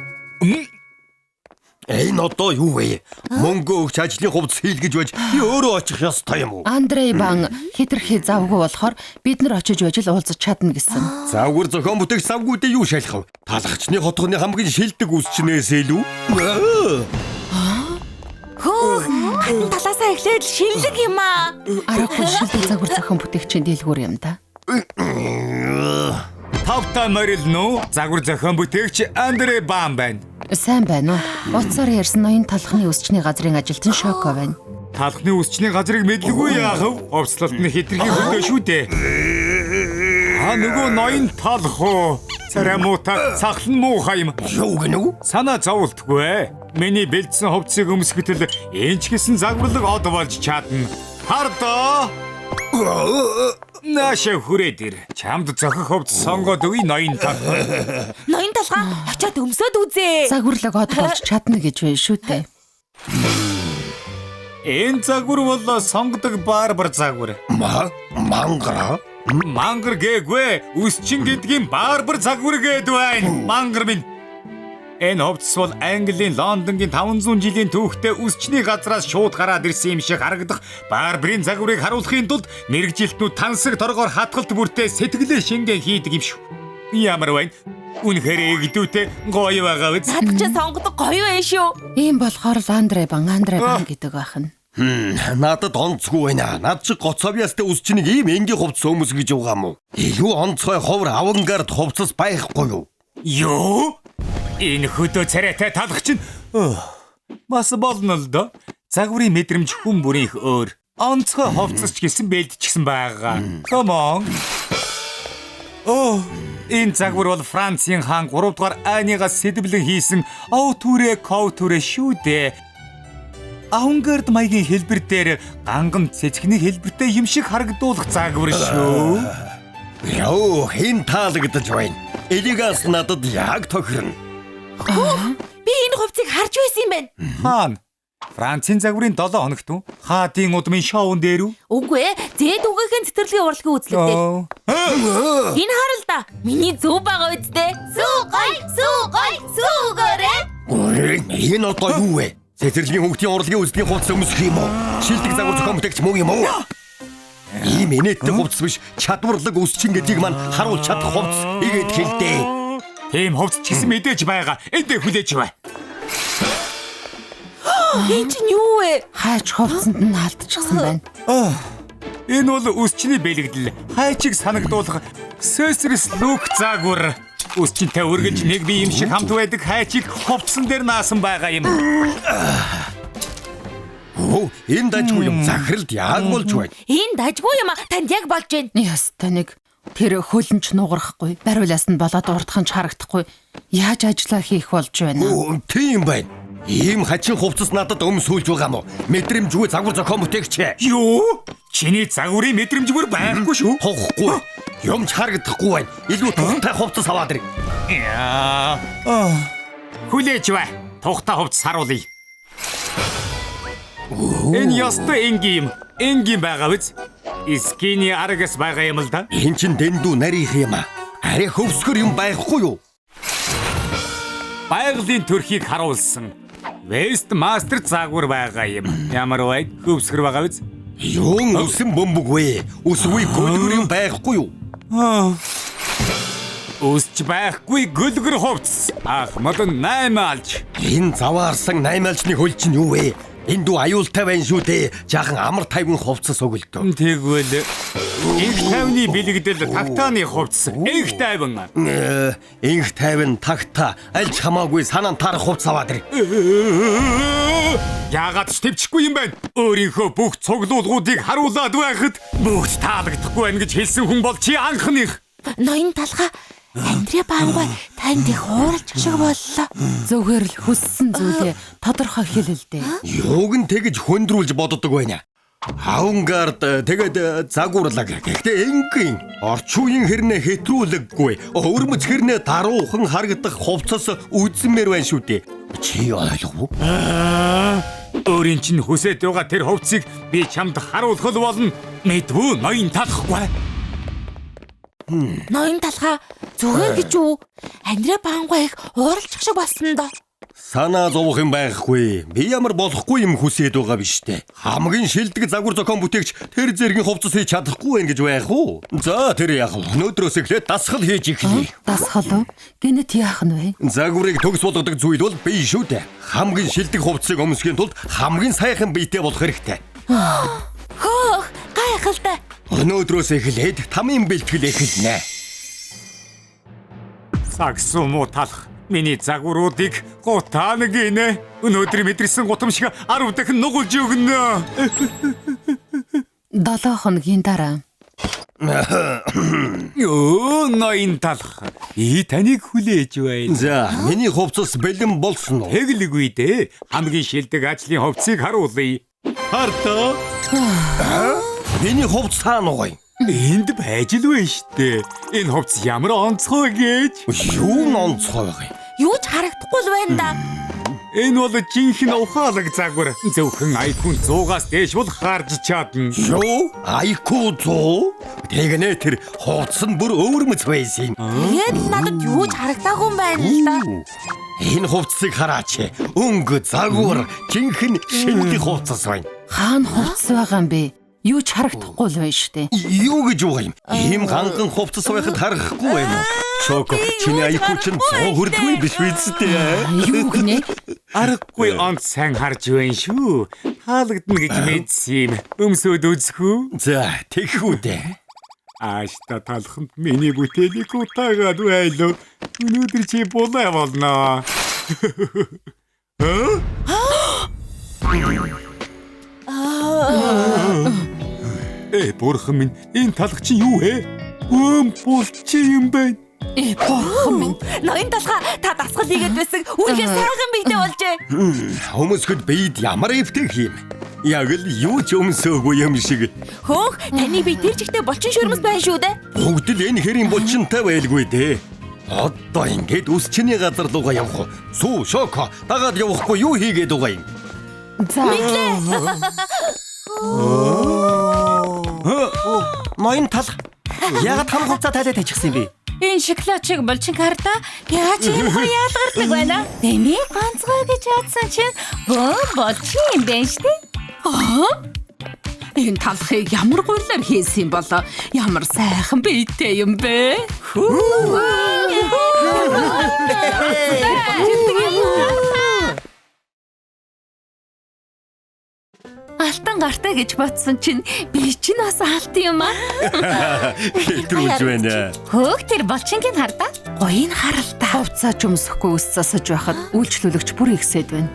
Энэ одоо юу вэ? Мөнгө өгч ажлын хувцс хийлгэж байж би өөрөө очих ёстой юм уу? Андрей Бан хитрхи завгүй болохоор бид нар очиж байж л уулзах чадна гэсэн. Завгар зохион бүтээгч завгуудыг юу шалгав? Талагчны хотгоны хамгийн шилдэг үсчнээс илүү. Хөө, Хатан талаасаа эхлээд шинэлэг юм аа. Аргагүй шилдэг загвар зохион бүтээгчийн дэлгүүр юм да. Тавта морилно загвар зохион бүтээгч Андре Бам байна. Сайн байна уу? Уцаар ярьсан ноён талхны үсчний газрын ажилтан Шоко байна. Талхны үсчний газрыг мэдлгүй яах вэ? Овцлолт нь хитрхи хөндөө шүү дээ. Нөгөө ноён талх уу? Царамуута сахлан муухай юм. Юу гэнэ? Санаа зовлтгүй. Миний бэлдсэн хувцсыг өмсгөтөл энэ ч гэсэн загварлаг од болж чадна. Хардаа. Наша хүрээд ир. Чамд зохих хувцс сонгоод үе ноён тал. Ноён талхаа очиод өмсөд үзээ. Загварлаг од болж чадна гэж байна шүү дээ. Энэ загвар бол сонгодог барбар загвар. Мангара? Мангар гээгүй. Үсчин гэдгийн барбар загвар гээд байна. Мангар минь. Энэ хувцс бол Английн Лондонгийн 500 жилийн түүхтэй үсчний газраас шууд гараад ирсэн юм шиг харагдах барбарын загварыг харуулахын тулд мэрэгжилтнүүд тансаг торгоор хатгалт бүртээ сэтгэлээ шингэн хийдэг юм шүү. Ямар байна? Үнэхээр эгдүүтэй гоё байгаа биз? Надад ч сонгодог гоё байна шүү. Ийм болохоор л Андре Бан гэдэг байх нь. Надад онцгүй байна. Над чи гоцовьяастай үсчнийг ийм энгийн хувцас өмс гэж байгаа юм уу? Илүү онцгой ховор авангард хувцас байхгүй юу? Юу? Энэ хөдөө царайтай талх чинь бас болно л доо. Загварын мэдрэмж хүн бүрийнх өөр. Онцгой хувцас ч гэсэн бэлдчихсэн байгаа. Come on. Энэ загвар бол Францын хаан 3 дугаар Анигаас сэдвлэн хийсэн Outүрэ Ковтүрэ шүү дээ. Авангард маягийн хэлбэр дээр ганган цэцгний хэлбэртэй юм шиг харагдуулах загвар шүү. Яа, хэн таалагдаж байна? Элигаас надад яг тохирно. Би энэ хувцсыг харж байсан юм байна. Хаан. Францын загварын 7 хоногт уу? Хаадын удмын шоун дээр үү? Үгүй ээ, зээд үгээхэн цэцэрлэгийн урлагийн үзлэгтэй. Энэ харал да. Миний зөв байгаа үсттэй. Сүгой. Энэ одоо юу вэ? Цэцэрлэгийн хөнгөтийн урлагийн үзлэгийн хувцас өмсөх юм уу? Шилдэг загвар зохион бүтээгч мөн юм уу? Ийм инээдтэй хувцас биш, чадварлаг үсчин гэдгийг маань харуулж чадах хувцас игээд хэлдэг. Тийм хувцас ч гэсэн мэдээж байгаа. Эндээ хүлээж бай. Энэ чинь юу вэ? Хайч хувцсанд нь алдчихсан байна. Энэ бол үсчний бэлэгдэл. Хайчиг санагдуулах Сөсрс лүк загвар. Үсчинтэй үргэлж нэг бие юм шиг хамт байдаг хайчиг хувцсан дээр наасан байгаа юм. Энэ дажгүй юм. Захиралд яг болж байна. Энэ дажгүй юм а. Танд яг болж байна. Яста нэг тэр хөлнч нугарахгүй, бариулаас нь болоод урдхан ч харагдахгүй. Яаж ажиллаа хийх болж байна? Тийм байна. Ийм хачин хувцас надад өмсүүлж байгаа мó. Мэдрэмжгүй загвар зохион бүтээгч. Юу? Чиний загварын мэдрэмжгүй байхгүй шүү. Тохгүй. Юмч харагдахгүй байна. Илүү тухтай хувцас аваад ир. Хүлээж бай. Тухтай хувцас харуулъя. Энэ ястай энгийн байгаа биз? Искини аргас байгаа юм л да. Эн чин дэндүү нарийнх юм а. Арай хөвсгөр юм байхгүй юу? Байгалийн төрхийг харуулсан West Master загвар байгаа юм. Ямар вэ? Хөвсгөр байгаа биз? Юун өсөн бөмбөг вэ? Өсгүй гөлгөр юм байхгүй юу? Өсч байхгүй гөлгөр хувцас. Ахмад 8 алж. Энэ заваарсан 8 алжны хөл чинь юу вэ? Энд дүү аюултай байна шүү дээ. Жаахан амар тайван хувцас өгөлдөө. Тэгвэл их тайвны бэлэгдэл тагтааны хувцас. Их тайван. Их тайван тагта альч хамаагүй санаан тарах хувцас аваад ир. Яагаад ч төвчихгүй юм байна. Өөрийнхөө бүх цуглуулгуудыг харуулад байхад бүгд таалагдахгүй байна гэж хэлсэн хүн бол чи анхных. Ноён талхаа Андре Бангой танд их ууралж шиг боллоо. Зөвхөр л хүссэн зүйлээ тодорхой хэлэлдэ. Юуг нь тэгж хөндрүүлж боддог байна. Авангард тэгээд загварлаг. Гэхдээ энгийн орчин үеийн хэрнээ хэтрүүлэггүй. Өвөрмөц хэрнээ даруухан харагдах хувцас үзмээр байна шүү дээ. Чи ойлгов уу? Өөрийн чинь хүсэж байгаа тэр хувцсыг би чамд харуулах л болно. Мэдвүү ноён талахгүй. Ноён талхаа зүгээр гэж үү? Андре Бангой их ууралж шиг болсон доо. Санаа зовох юм байхгүй. Би ямар болохгүй юм хүсээд байгаа биш үү? Хамгийн шилдэг загвар зохион бүтээгч тэр зэргийн хувцас хийж чадахгүй байх гэж байх уу? За тэр яах вэ? Өнөөдрөөс эхлээд дасгал хийж эхлэе. Дасгал уу? Гэнэт яах нь вэ? Загварыг төгс болгодог зүйл бол бие шүү дээ. Хамгийн шилдэг хувцсыг өмсөхийн тулд хамгийн сайхан биетэй болох хэрэгтэй. Хөөх, гайхалтай. Өнөөдрөөс эхлээд тамийн бэлтгэл эхэлнэ. Сагсуу муу талах. Миний загваруудыг гутаана гинэ. Өнөөдөр мэдэрсэн гутамшиг 10 дахин нугулж өгнө. 7 хоногийн дараа. Ёо, ноён талах. Таныг хүлээж байна. За, миний хувцас бэлэн болсон уу? Тэглэггүй дээ. Хамгийн шилдэг ажлын хувцсыг харуулъя. Хартаа. Миний хувцас хаана вэ? Энд байж л байна штэ. Энэ хувцас ямар онцгой гэж. Юу онцгой вэ? Юу ч харагдахгүй л байна да. Энэ бол жинхэнэ ухаалаг загвар. Зөвхөн IQ 100-аас дээш бол харж чадна. Юу? IQ 100? Тэгнэ тэр хувцас нь бүр өвөрмөц байсан юм. Тэгээд надад юу ч харагдаагүй юм байна л да. Энэ хувцсыг хараач. Өнгө загвар жинхэнэ шилдэг хувцас байна. Хаана хувцас байгаа юм бэ? Юу ч харагдахгүй л байна штэ. Юу гэж байгаа юм? Ийм ганган хувцас байхад харахгүй байна уу? Шоко, чиний IQ чинь 100 хүрдэггүй биш үү? Юу гинэ? Аргагүй онц сайн харж байна шүү. Хаалгадна гэж мэдсэн юм. Өмсөд үзэхүү. За, тэгхүү дээ. Аашта талханд миний бүтээлийг утаагаад байлоо. Өнөөдөр чи булаа болно. Бурхан минь, энэ талх чи юу вэ? Булчи юм байна. Бурхан минь. Ноён талха та дасгал хийгээд байсан. Үнэхээр сайхан биетэй болжээ. Хүмүүсэд биед ямар эвтэх юм? Яг л юу ч өмсөөгүй юм шиг. Хөөх, таны бие тэр чигтээ булчин шүрмэс байна шүү дээ. Бүгд л энэ хэрийн булчинтай байлгүй дээ. Одоо ингээд үс чиний газар руугаа явах уу? Сүү, Шоко, дагаад явахгүй юу хийгээд байгаа юм? За. Ноён тал. Ягаад хам хувцас тайлаад тачихсан юм бэ? Энэ шоколадчиг булчин карта яаж юм яалгардаг байна? Тэний ганцгой гэж бодсон чинь булчин юм байна штэ. Энэ талхыг ямар гуйлаар хийсэн юм болоо? Ямар сайхан биетэй юм бэ? Алтан гартай гэж бодсон чинь би чинь бас алтан юм аа. Хэтрүүлж байна. Хөөх тэр булчингийн хардаа. Гоён харалтай. Хувцаач өмсөхгүй ус засаж байхад үйлчлүүлэгч бүр ихсэд байна.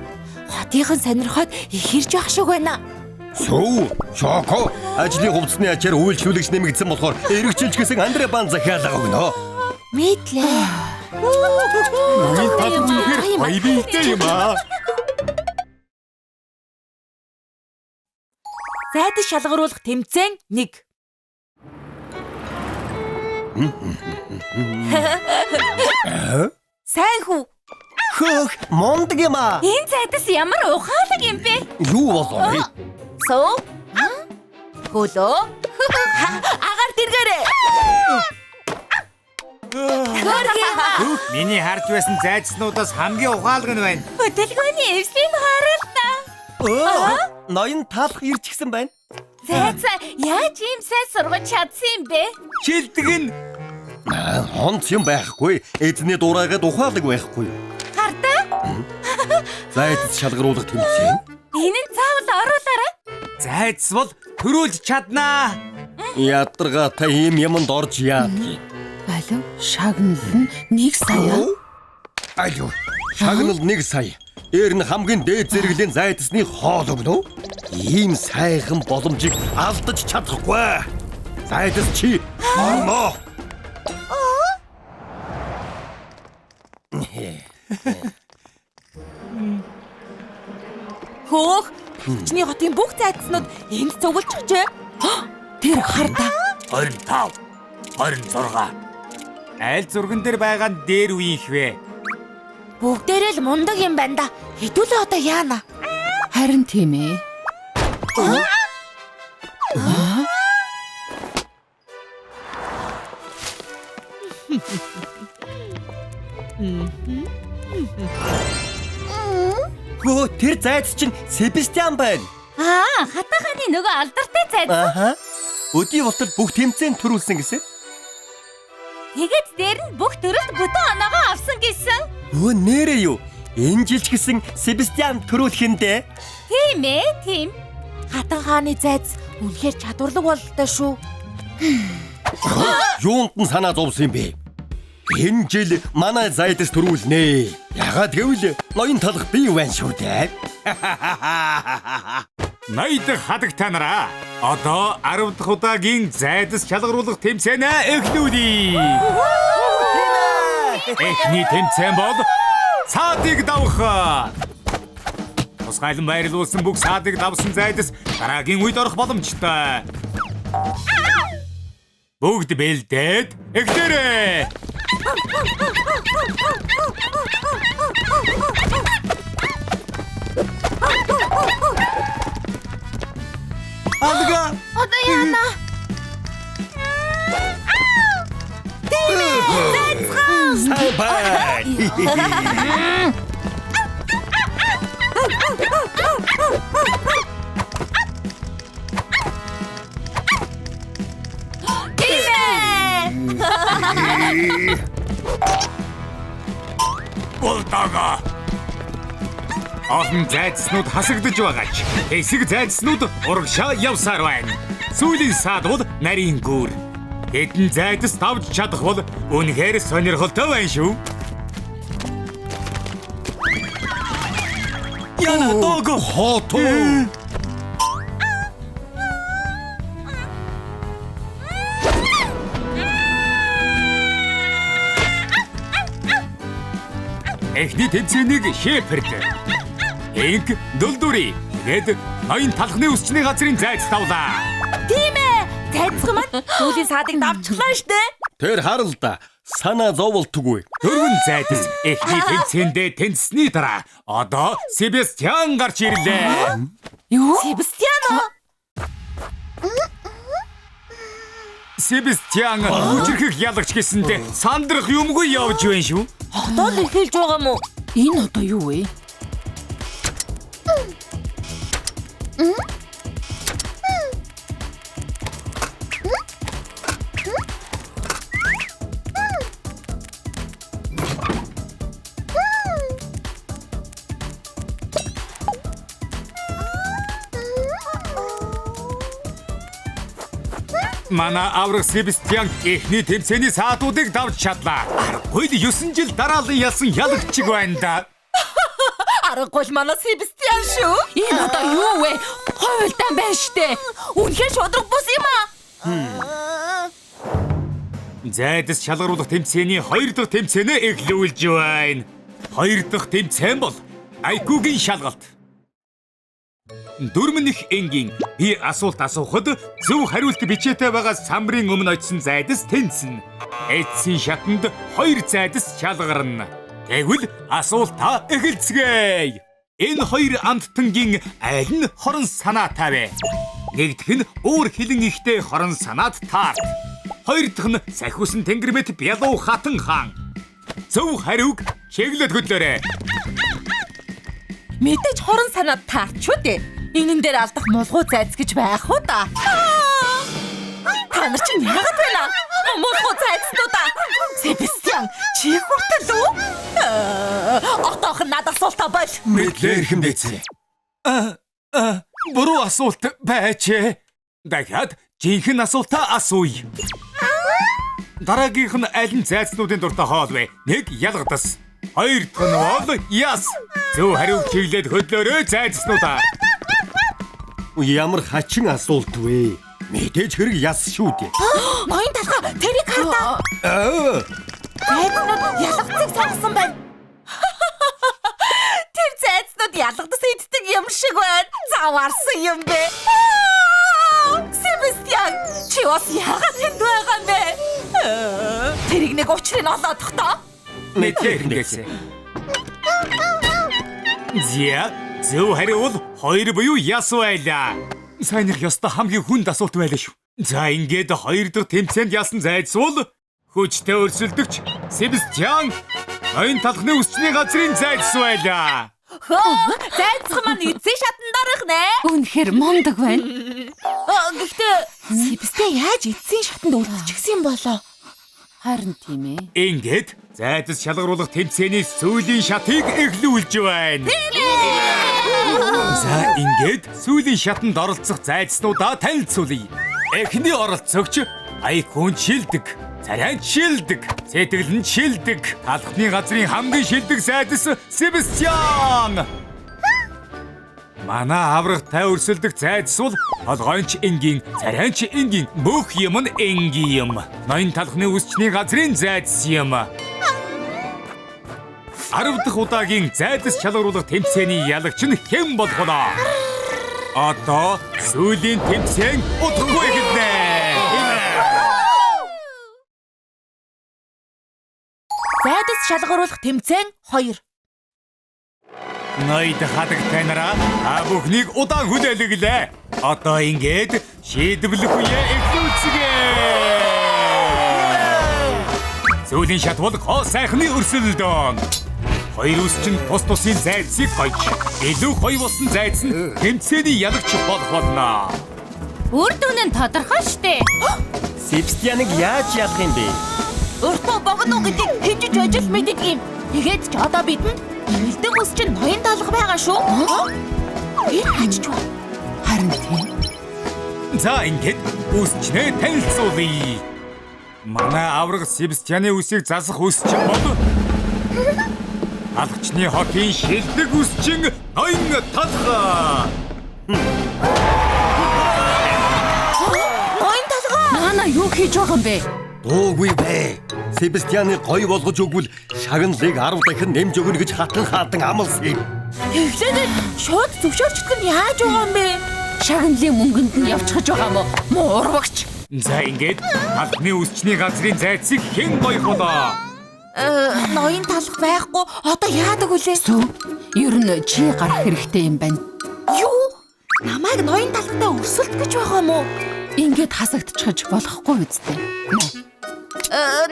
Хотынхан сонирхоод ихэрж явах шиг байна. Сүү, Шоко, ажлын хувцсны ачаар үйлчлүүлэгч нэмэгдсэн болохоор эргэжүүлжсэн Андре Бан захиалга өгнө. Мэдлээ. Ноён талх үнэхээр гоё биетэй юм аа. Зайдас шалгаруулах тэмцээн 1. Сайн хүү. Хөөх, мондөг юм аа. Энэ зайдас ямар ухаалаг юм бэ? Юу болов вэ? Сөө. Хөлөө. Агаар дэргээрээ. Миний харж байсан зайдснуудаас хамгийн ухаалаг нь байна. Хөдөлгөөний эвслийн харалтаа. Ноён талх ирчихсэн байна. Зайцаа яаж ийм сайн сургаж чадсан юм бэ? Шилдэг нь Онц юм байхгүй. Эзний дураагаад ухаалаг байхгүй. Хардаа? Зайдас шалгаруулах тэмцээн. Энэ нь заавал оруулаарай. Зайдс бол төрүүлж чаднаа. Ядаргаатай ийм юмд орж яадгийг. Алуу, шагнал нь 1 сая. Алуу, шагнал 1 сая. Ээр нь хамгийн дээд зэрэглэлийн зайдасны хоол өгнө. Ийм сайхан боломжийг алдаж чадахгүй. Зайдас чи орно. Хөөх. Чиний хотын бүх зайдснууд энд цуглж өгчээ. Тэр хардаа. 25, 26. Айл зурган дээр байгаа нь дээр үеийнх вэ? Бүгдээрээ л мундаг юм байна да. Хэдүүлээ одоо яана. Харин тийм ээ. Хөө тэр зайц чинь Себастьян байна. Хатаханы нөгөө алдартай зайд. Аха. Өдий болтол бүх тэмцээнд төрүүлсэн гэсэн. Тэгээд дээр нь бүх төрөлд бүтэн оноогоо авсан гэсэн. Өө нэрээ юу? Энэ жилч гэсэн Себастьян төрүүлэхэндээ. Тийм ээ, тийм. Хатан хааны зайц үнэхээр чадварлаг бололтой шүү. Юунд нь санаа зовсон юм бэ? Энэ жил манай зайдас төрүүлнэ. Ягаад гэвэл ноён талах бий байна шүү дээ. Ноёд хадаг та нараа. Одоо 10 дахь удаагийн зайдас шалгаруулах тэмцээнээ эхлүүлье. Эхний тэмцээн бол саадыг давах. Тусгайлан байрлуулсан бүх саадыг давсан зайдас дараагийн үед орох боломжтой. Бүгд бэлдээд эхлээрэй. Алга. Одоо яана? Сабай. Болтага. Олон зайдснууд хасагдж байгаач. Хэсэг зайдснууд урагшаа явсаар байна. Сүүлийн саад бол нарийн гүүр. Хэдэн зайдас давж чадах бол үнэхээр сонирхолтой байна шүү. Яна дог хото. Эхний тэмцээнийг Шеперд, Инг Дулдури тэгээд ноён талхны өсчний газрын зайц тавлаа. Тийм ээ. Зайцхан маань сүүлийн саадыг давчихлаа штэ. Тэр харал да. Санаа зовлтгүй. Дөрвөн зайдас эхний тэмцээндээ тэнцсэний дараа одоо Себастьян гарч ирлээ. Юу? Себастьян уу? Себастьян хүчрхэг ялагч гэсэндээ сандрах юмгүй явж байна шүү. Одоо л хэлж байгаа мó. Энэ одоо юу вэ? Манай аврах Себастьян эхний тэмцээний саадуудыг давж чадлаа. Аргагүй 9 жил дараалан ялсан ялагчиг байна да. Аргагүй манай Себастьян шүү. Энэ одоо юу вэ? Хойволтан байна штэ. Үнэхээр шудраг бус юм аа. Зайдас шалгаруулах тэмцээний 2 дахь тэмцээнээ эхлүүлж байна. 2 дахь тэмцээн бол IQ-гийн шалгалт. Дөрмөнх энгийн би асуулт асуухад зөв хариулт бичээтэй байгаа самрын өмнө очисон зайдас тэнцэн. Эцсийн шатанд 2 зайдас шалгарна. Тэгвэл асуултаа эхэлцгээе. Энэ 2 амттангийн аль нь хорон санаатай вэ? Нэгдүг нь уур хилэн ихтэй хорон санаад таарт. Хоёр дахь нь сахиусан тэнгэрмэт Бялуу хатан хаан. Зөв хариуг чиглэлд хөдлөөрэй. Мэдээж хорон санаад таарч шүү дээ. Энэн дээр алдах мулгуу зайц гэж байх уу да. Та нар чинь яагаад байна? Мулгуу зайцнуудаа. Себастьян чи хүртэл үү? Отоох надад асуултаа бол. Мэдлэр хэм дэцээ. Буруу асуулт байчээ. Дахиад жинхэнэ асуултаа асууя. Дараагийнх нь аль нь зайцнуудын дуртай хоол вэ? 1 ялгадас. 2 дахь нь бол яс. Зөв хариуг чиглэлд хөдлөөрэй зайцнуудаа. Ямар хачин асуулт вэ? Мэдээж хэрэг яс шүү дээ. Ноён талха тэрийг хардаа. Зайцнууд ялгацыг сонгосон байна. Тэр зайцнууд ялгадас иддэг юм шиг байна. Заваарсан юм бэ. Себастьян, чи бас яагаад тэнд байгаа юм бэ? Тэрийг нэг учрыг олоодох тоо. Мэдлэр хэм дэцээ. Зя, зөв хариу бол 2 буюу яс байлаа. Сайнх ёстой хамгийн хүнд асуулт байлаа шүү. За ингээд 2 дахь тэмцээнд ялсан зайц бол хүчтэй өрсөлдөгч Себастьян ноён талхны өсчний газрын зайц байлаа. Зайлцхан маань эцсийн шатанд орох нэ. Үнэхээр мундаг байна. Гэхдээ Себастьян яаж эцсийн шатанд үлдчихсэн болоо? Харин тийм ээ. Ингээд зайдас шалгаруулах тэмцээний сүүлийн шатыг эхлүүлж байна. За ингээд сүүлийн шатанд оролцох зайдснуудаа танилцуулъя. Эхний оролцогч Айкун шилдэг, Царайч шилдэг, Сэтгэлэн шилдэг, Талхны газрын хамгийн шилдэг зайдас Себастьян. Манай аврагтай өрсөлдөх зайдас бол Толгойнч энгийн, Царайч энгийн, бүх юм нь энгийн юм. Ноён талхны үсчний газрын зайдас юм. 10 дахь удаагийн зайдас шалгаруулах тэмцээний ялагч нь хэн болох вэ? Одоо сүүлийн тэмцээн удахгүй эхэлнэ. Зайдас шалгаруулах тэмцээн 2. Ноёд хадагтай нараа та бүхнийг удаан хүлээлгэлээ. Одоо ингээд шийдвэрлэх үе эхлүүлцгээе. Сүүлийн шат бол хоо сайхны өрсөлдөөн. Хоёр үсчин тус тусын зайдсыг гойж, илүү гоё болсон зайдс нь тэмцээний ялагч болох болно. Үр дүн нь тодорхой штэ. Себастьяныг яаж ялах юм бэ? Өртөө богоно гэдгийг хэмжиж ажил мэддэг юм. Тэгээд ч одоо бидэнд хилдэг ус чинь ноён талх байгаа шүү. Тэр хачч ба. Харин тийм. За ингээд үсчнээ танилцуулъя. Манай авраг Себастьяны үсийг засах үсчин бол Талхчны хотын шилдэг үсчин ноён талха. Ноён талгаа. Нана юу хийж байгаа юм бэ? Дуугүй бэ. Себастьяныг гоё болгож өгвөл шагналыг 10 дахин нэмж өгнө гэж хатан хаалдан амласан юм. Тэгэхээр шууд зөвшөөрчдөг нь яаж байгаа юм бэ? Шагналын мөнгөнд нь явчихж байгаа мó? Муу урвагч. За ингээд Талхны үсчний газрын зайцыг хэн гоёх болоо? Ноён талх байхгүй. Одоо яадаг үлээ? Сүү. Ер нь чи гарах хэрэгтэй юм байна. Юу? Намайг ноён талхтай өрсөлт гэж байгаа мó? Ингээд хасагдчихж болохгүй үстэй.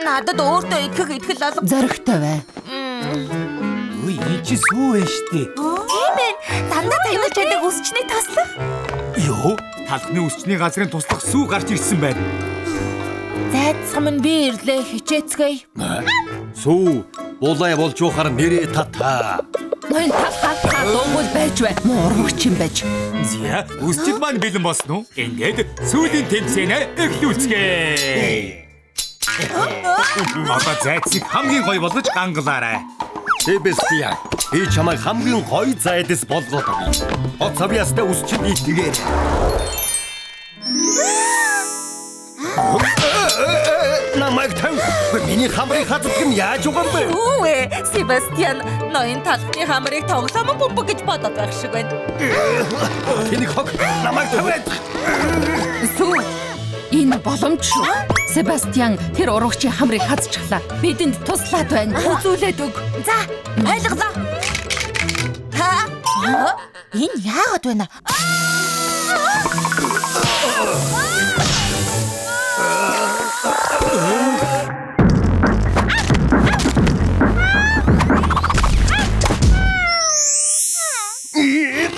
Надад өөртөө итгэх итгэл алга. Зоригтой бай. Үй чи сүү вэ штэ. Тийм ээ. Дандаа тавилж байдаг үсчний таслах. Йоо, Талхны үсчний газрын туслах сүү гарч ирсэн байна. Зайцхан минь би ирлээ хичээцгээе. Сүү, булай болж ухаар нэрээ тата. Ноён талхаа дуугүй байж бай. Муу урвагч юм байж. За, үсчид маань бэлэн болсон уу? Ингээд сүүлийн тэмцээнээ эхлүүлцгээе. Одоо зайцыг хамгийн гоё болгож гангалаарай. Себастьян, би чамайг хамгийн гоё зайдас болгоод авъя. От савьяастай үсчин ийтгэе. Намайг тав. Миний хамрыг хатдаг нь яаж угаан бэ? Юу вэ? Себастьян ноён талхны хамрыг тоглоом бомб гэж бодоод байх шиг байна. Тэнийг хог намайг тавиад. Сүү. Энэ боломж шүү. Себастьян тэр урагчийн хамрыг хазчихлаа. Бидэнд туслаад байна. Үзүүлээд өг. За, ойлголоо. Энэ яагаад байна?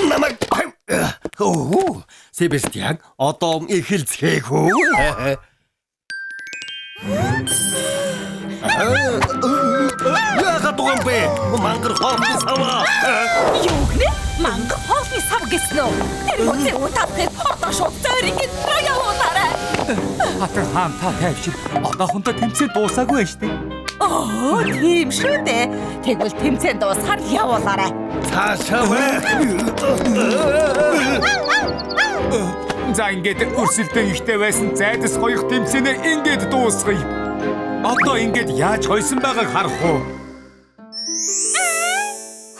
Намайг тав. Оо, Себастьян, одоо эхэлцгээе хөө. Яагаад угаан бэ? Мангар хоолны сава. Юу гэнэ? Мангар хоолны сав гэсэн үү? Тэр үгүй уу тавхыг одоо шууд зөөрийн рүү явуулаарай. Хатан хаан та тавьчих. Одоохондоо тэмцээ дуусаагүй штэ. Оо, тийм шүү дээ. Тэгвэл тэмцээн дуусахаар явуулаарай. Цаашаа вэ? За ингээд өрсөлдөн ихтэй байсан зайдас гоёх тэмцээнээ ингээд дуусгая. Одоо ингээд яаж хойсон байгааг харах уу?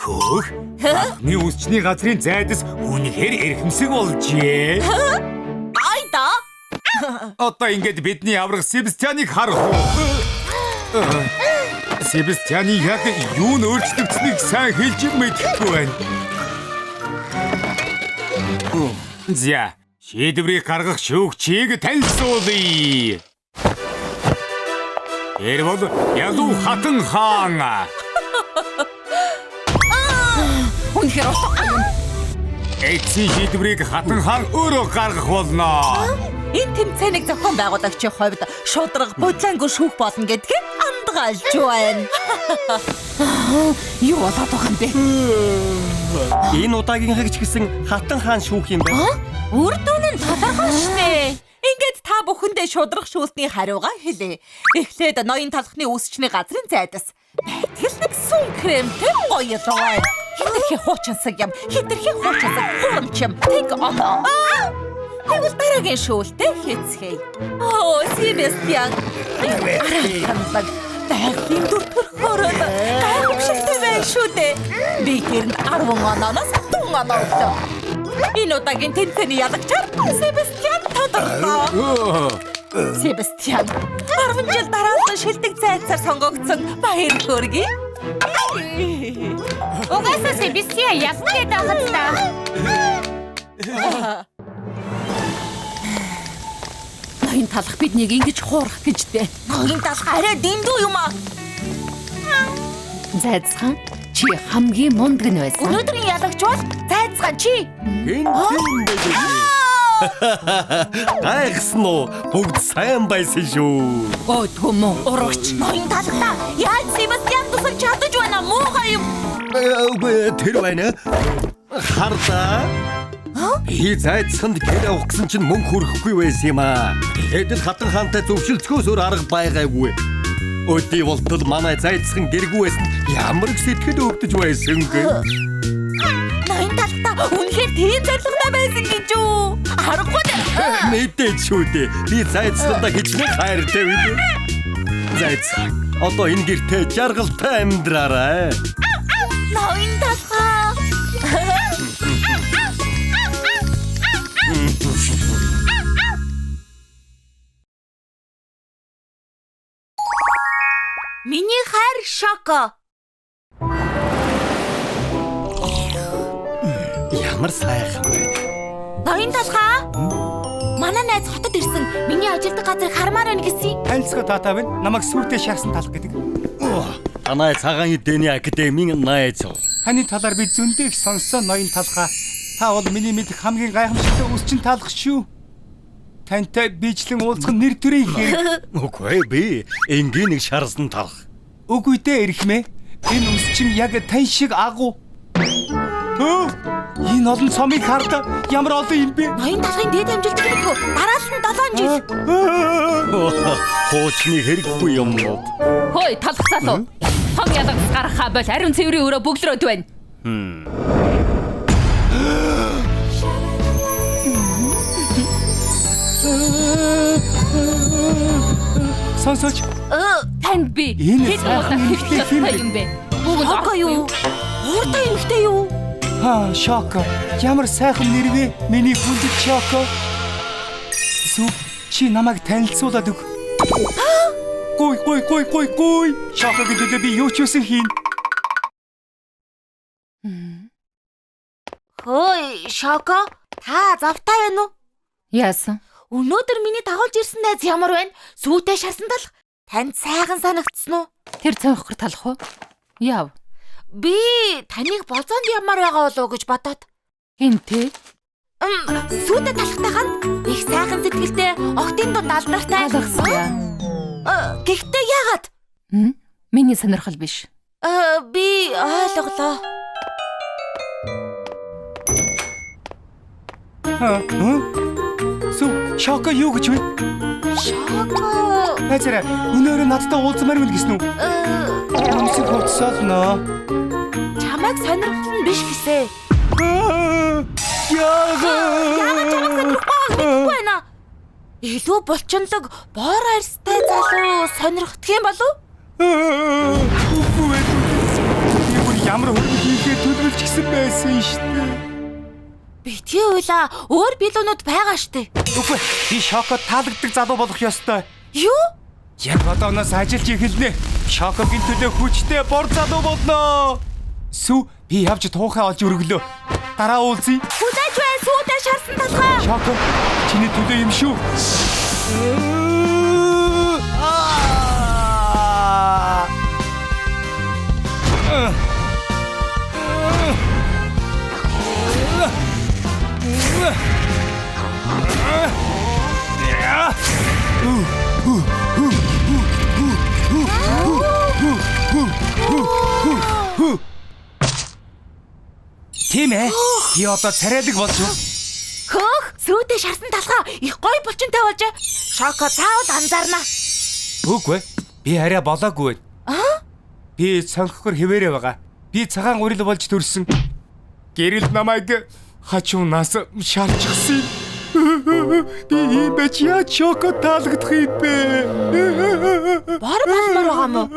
Хөөх. Талхны үсчний газрын зайдас үнэхээр эрхэмсэг болжээ. Айда. Одоо ингээд бидний авраг Себастьяныг харах уу? Себастьяны яг юу нь өөрчлөгдсөнийг сайн хэлж мэдэхгүй байна. За, шийдвэрийг гаргах шүүгчийг танилцуулъя. Тэр бол Ялуу хатан хаан. үнэхээр утгагүй юм. Эцсийн шийдвэрийг Хатан хаан өөрөө гаргах болно. Энэ тэмцээнийг зохион байгуулагчийн хувьд шудраг бодлонгүй шүүх болно гэдгийг андгаалж байна. Юу болоод байгаа юм бэ? Энэ удаагийнхыг ч гэсэн Хатан хаан шүүх юм байна. Үр дүн нь тодорхой шнэ. Ингээд та бүхэндээ шудрах шүүлтний хариугаа хэлээ. Эхлээд ноён талхны үсчний газрын зайдас. Байтгал нэг сүн кремтэй гоё лоо. Хитрхи хуучинсаг юм. Хитрхи хуучинсаг хурамч юм. Тэг оноо. Тэгвэл дараагийн шүүлтээ хийцгээе. Оо, Себастьян. Хамлаг. Дахин дүрхөрхөөрөө гайхамшигтай байх шүү дээ. Би тэрэнд 10 ононоос 100 оноо өглөө. Энэ удаагийн тэнцэний ялагчаар Себастьян тодорхой. Себастьян 10 жил дараалан шилдэг зайцаар сонгогдсон баяр хүргэе. Угаасаа Себастьян ялна гэдэг ахалтай. Ноён талах биднийг ингэж хуурах гэжтэй. Ноён талах арай дэндүү юм аа. Зайцхан чи хамгийн мундаг нь байсан. Өнөөдрийн ялагч бол Зайцхан чи. Гэнтэн байдаг. Гайхсан уу? Бүгд сайн байсан шүү. Өдгөө мөн урагч. Ноён талахта яаж Себастьян тусах чадаж байна муухай юм. Тэр байна. Хардаа. Би зайцсанд гэр авах гэсэн чинь мөнгө хүрэхгүй байсан юм аа. Тэгээд л Хатан хаантай зөвшөлдөхөөс өөр арга байгаагүй. Өдий болтол манай зайцхан гэргүй байсан ямар их сэтгэл өвдөж байсан гэ. Ноён талахта үнэхээр тийм зоригтой байсан гэж үү? Харахгүй дээ. Мэдээж шүү дээ. Би зайцсандаа хичнээн хайртай билээ. Зайцхан одоо энэ гэртээ жаргалтай амьдраарай. Ноён талхаа. Миний хайр Шоко. Ямар сайхан байна. Ноён талхаа. Манай найз хотод ирсэн. Миний ажилдаг газрыг хармаар байна гэсэн. Танилцгаа таатаа байна. Намайг сүртэй шаасан талах гэдэг. Танай цагаан эдэний академийн найз. Таны талаар би зөндөө их сонссон ноён талхаа. Та бол миний мэдих хамгийн гайхамшигтай үсчин талах шүү. Тантай бичлэн уулзах нэр төрийн хэрэг. Үгүй би энгийн нэг шарсан талах. Үгүй дээ эрхмээ. Энэ үсчин яг тань шиг агуу. Энэ олон цомыг хардаа ямар олон юм бэ? Ноён талхын дээд амжилт гэдэггүй. Дараалал нь 7 жил. Хоочны хэрэггүй юм уу? Хөөе талах залуу. Том ялагс гарахаа бол ариун цэврийн өрөө бөглөрөөд байна. Сонсооч. Танд би Энэ хэд удаа сайхан хэлэх юм бэ? Бүгд Шоко юу? Ууртай эмхтэй юу? Шоко. Ямар сайхан нэрвэ? Миний хүндэт Шоко. Сү чи намайг танилцуулаад өг. Гой. Шокогийн төлөө би юу ч үсэн хийн. Хөөе, Шоко. Та завтай байна уу? Яасан? Өнөөдөр миний дагуулж ирсэн найз ямар байна? Сүйтэй шарсан талах. Танд сайхан санагдсан уу? Тэр цонхор талах уу? Яв. Би таныг болзоонд ямар байгаа болов уу гэж бодоод. Хинтээ? Сүйтэй талахтайхан их сайхан сэтгэлтэй, октын дунд алдартай. Алгасан. Гэхдээ яагаад? Миний сонирхол биш. Би ойлголоо. Сү Шоко юу гэж вэ? Шоко. Хайцаараа өнөөрөө надтай уулзмаар байна гэсэн үү? Хүмүүсийг хоцсоолно. Чамайг сонирхол нь биш гэсэ. Яагаад Яагаад байна? Илүү булчинлаг боор арьстай залуу сонирхдох юм болов? Үгүй ээ. Би бүр ямар хөрөнгө хийхээр төлөвлөж гисэн байсан шүү дээ. Битгий уйлаа. Өөр билүүнүүд байгаа штэ. Үгүй би Шокод таалагддаг залуу болох ёстой. Юу? Яг одооноос ажиллаж эхэлнэ. Шокогийн төлөө хүчтэй бор залуу болно. Сү би явж туухай олж өргөлөө. Дараа уулзъя. Хүлээж бай сүйдээ шарсан талхаа. Шоко чиний төлөө юм шүү. Тийм ээ. Би одоо царайлаг болж юу? Хөөх, сүйдээ шарсан талхаа их гой булчинтай болж. Шоко цаавал анзаарна. Үгүй. Би арай болоогүй. Би цонхгоор хിവэрэ байгаа. Би цагаан урил болж төрсөн. Гэрэл намайг хачуунаас шалчихсан. Би ийм байж яа шоко таалагдах юм бэ? Бор болмоор байгаа мó.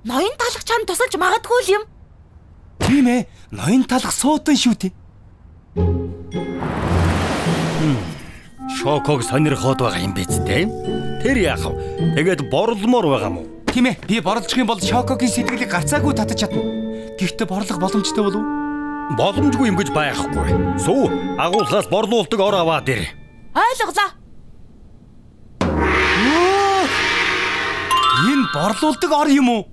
Ноён талах чам тусалж магадгүй л юм. Тийм ээ. Ноён талах суудан шүү дээ. Шоког сонирхоод байгаа юм биз дээ. Тэр яах вэ? Тэгээд борломоор байгаа мó. Тийм ээ. Би борлчих юм бол шокогийн сэтгэлийг гарцаагүй татаж чадна. Гэхдээ борлох боломжтой болов уу? Боломжгүй юм гэж байхгүй. Сүү, агуулгаас борлуулдаг ор аваад ир. Ойлголоо. Энэ борлуулдаг ор юм уу?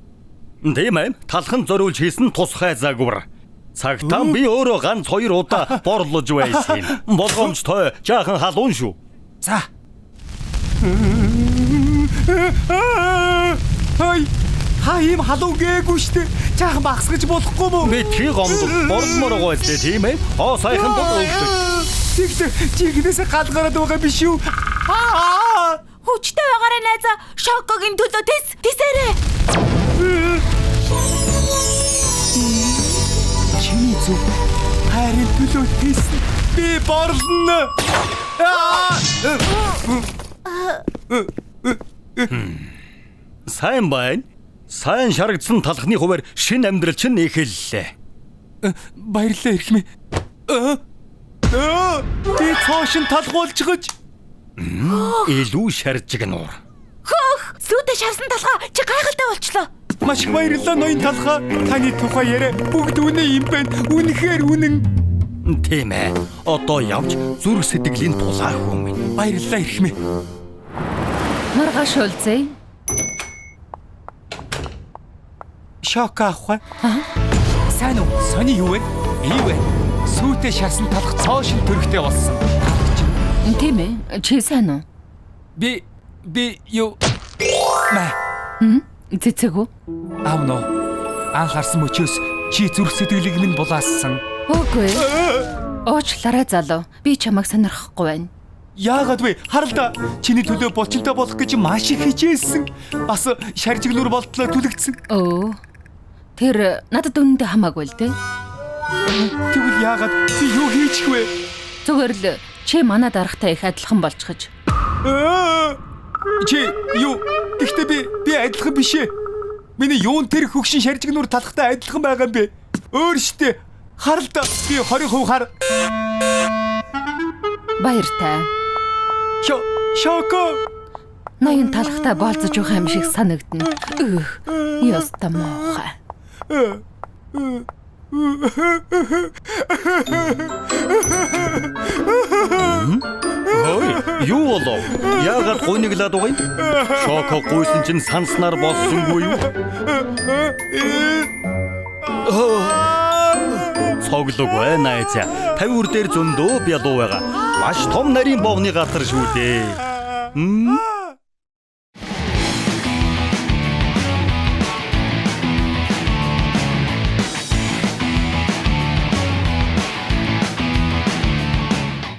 Тийм ээ. Талхан зориулж хийсэн тусгай загвар. Цагтаа би өөрөө ганц 2 удаа борлож байсан. Болгоомжтой жаахан халуун шүү. За. Хай. Хаим халуун гээгүй штэ. Жаахан багсгаж болохгүй мүү? Би тий гомдол борломоор байгаа л дээ, тийм ээ. Сайхан боловдог. Тэгтээ чигнээсээ галгараад байгаа биш үү? Хүчтэй байгаарай найзаа. Шокогийн төлөө тисээрээ. Чиний зүг хайрын төлөө тийс. Би борлоно. Сайн байна. Сайн шаргадсан талхны хуваар шинэ амьдрал чинь эхэллээ. Баярлалаа эрхмээ. Би цаашин талхуулж гаж. Илүү шаржигнуур. Хөөх, сүйдээ шарсан талхаа чи гайхалтай болчлоо. Маш их баярлалаа ноён талхаа. Таны тухай яриа бүгд үнэн юм байна. Үнэхээр үнэн. Тийм ээ. Одоо явж зүрх сэтгэлийн тулаа хүмүн. Баярлалаа эрхмээ. Маргааш уулзъя. Шоко авах. Сайн уу? Сони юу вэ? Ий вэ? Сүйтэй шарсан талх цоошин төрхтэй болсон. Тийм ээ. Чи сайн уу? Би юу мэ Цэцэгүү? аавно анхаарсан мөчөөс чи зүрх сэтгэлийг минь булаасан. Үгүй. Уучлаарай залуу. Би чамайг сонирхохгүй байна. Яагаад вэ? Харалда чиний төлөө булчинтай болох гэж маш их хичээсэн. Бас шаржигнуур болтлоо түлэгдсэн. Өө. Тэр надад үнэндээ хамаагүй л дээ. Тэгвэл яагаад би юу хийчих вэ? Зүгээр л чи манай даргатай их адилхан болчихж. Чи юу? Гэхдээ би адилхан биш ээ. Миний юун тэр хөгшин шаржигнуур талхтай адилхан байгаа юм бэ? Өөр штэ. Харалда би 20% хар. Баяртай. Шоко. Ноён талхтай болцож байгаа юм шиг санагдана. Яста мохоо. Ой, юу болов? Яагаад гуниглаад байгаа юм? Шоко гуйсан чинь санснаар болсонгүй юу? Цоглоггүй найзаа. 50 өр дээр зөндөө бялуу байгаа. Маш том нарийн бовны газар шүү дээ.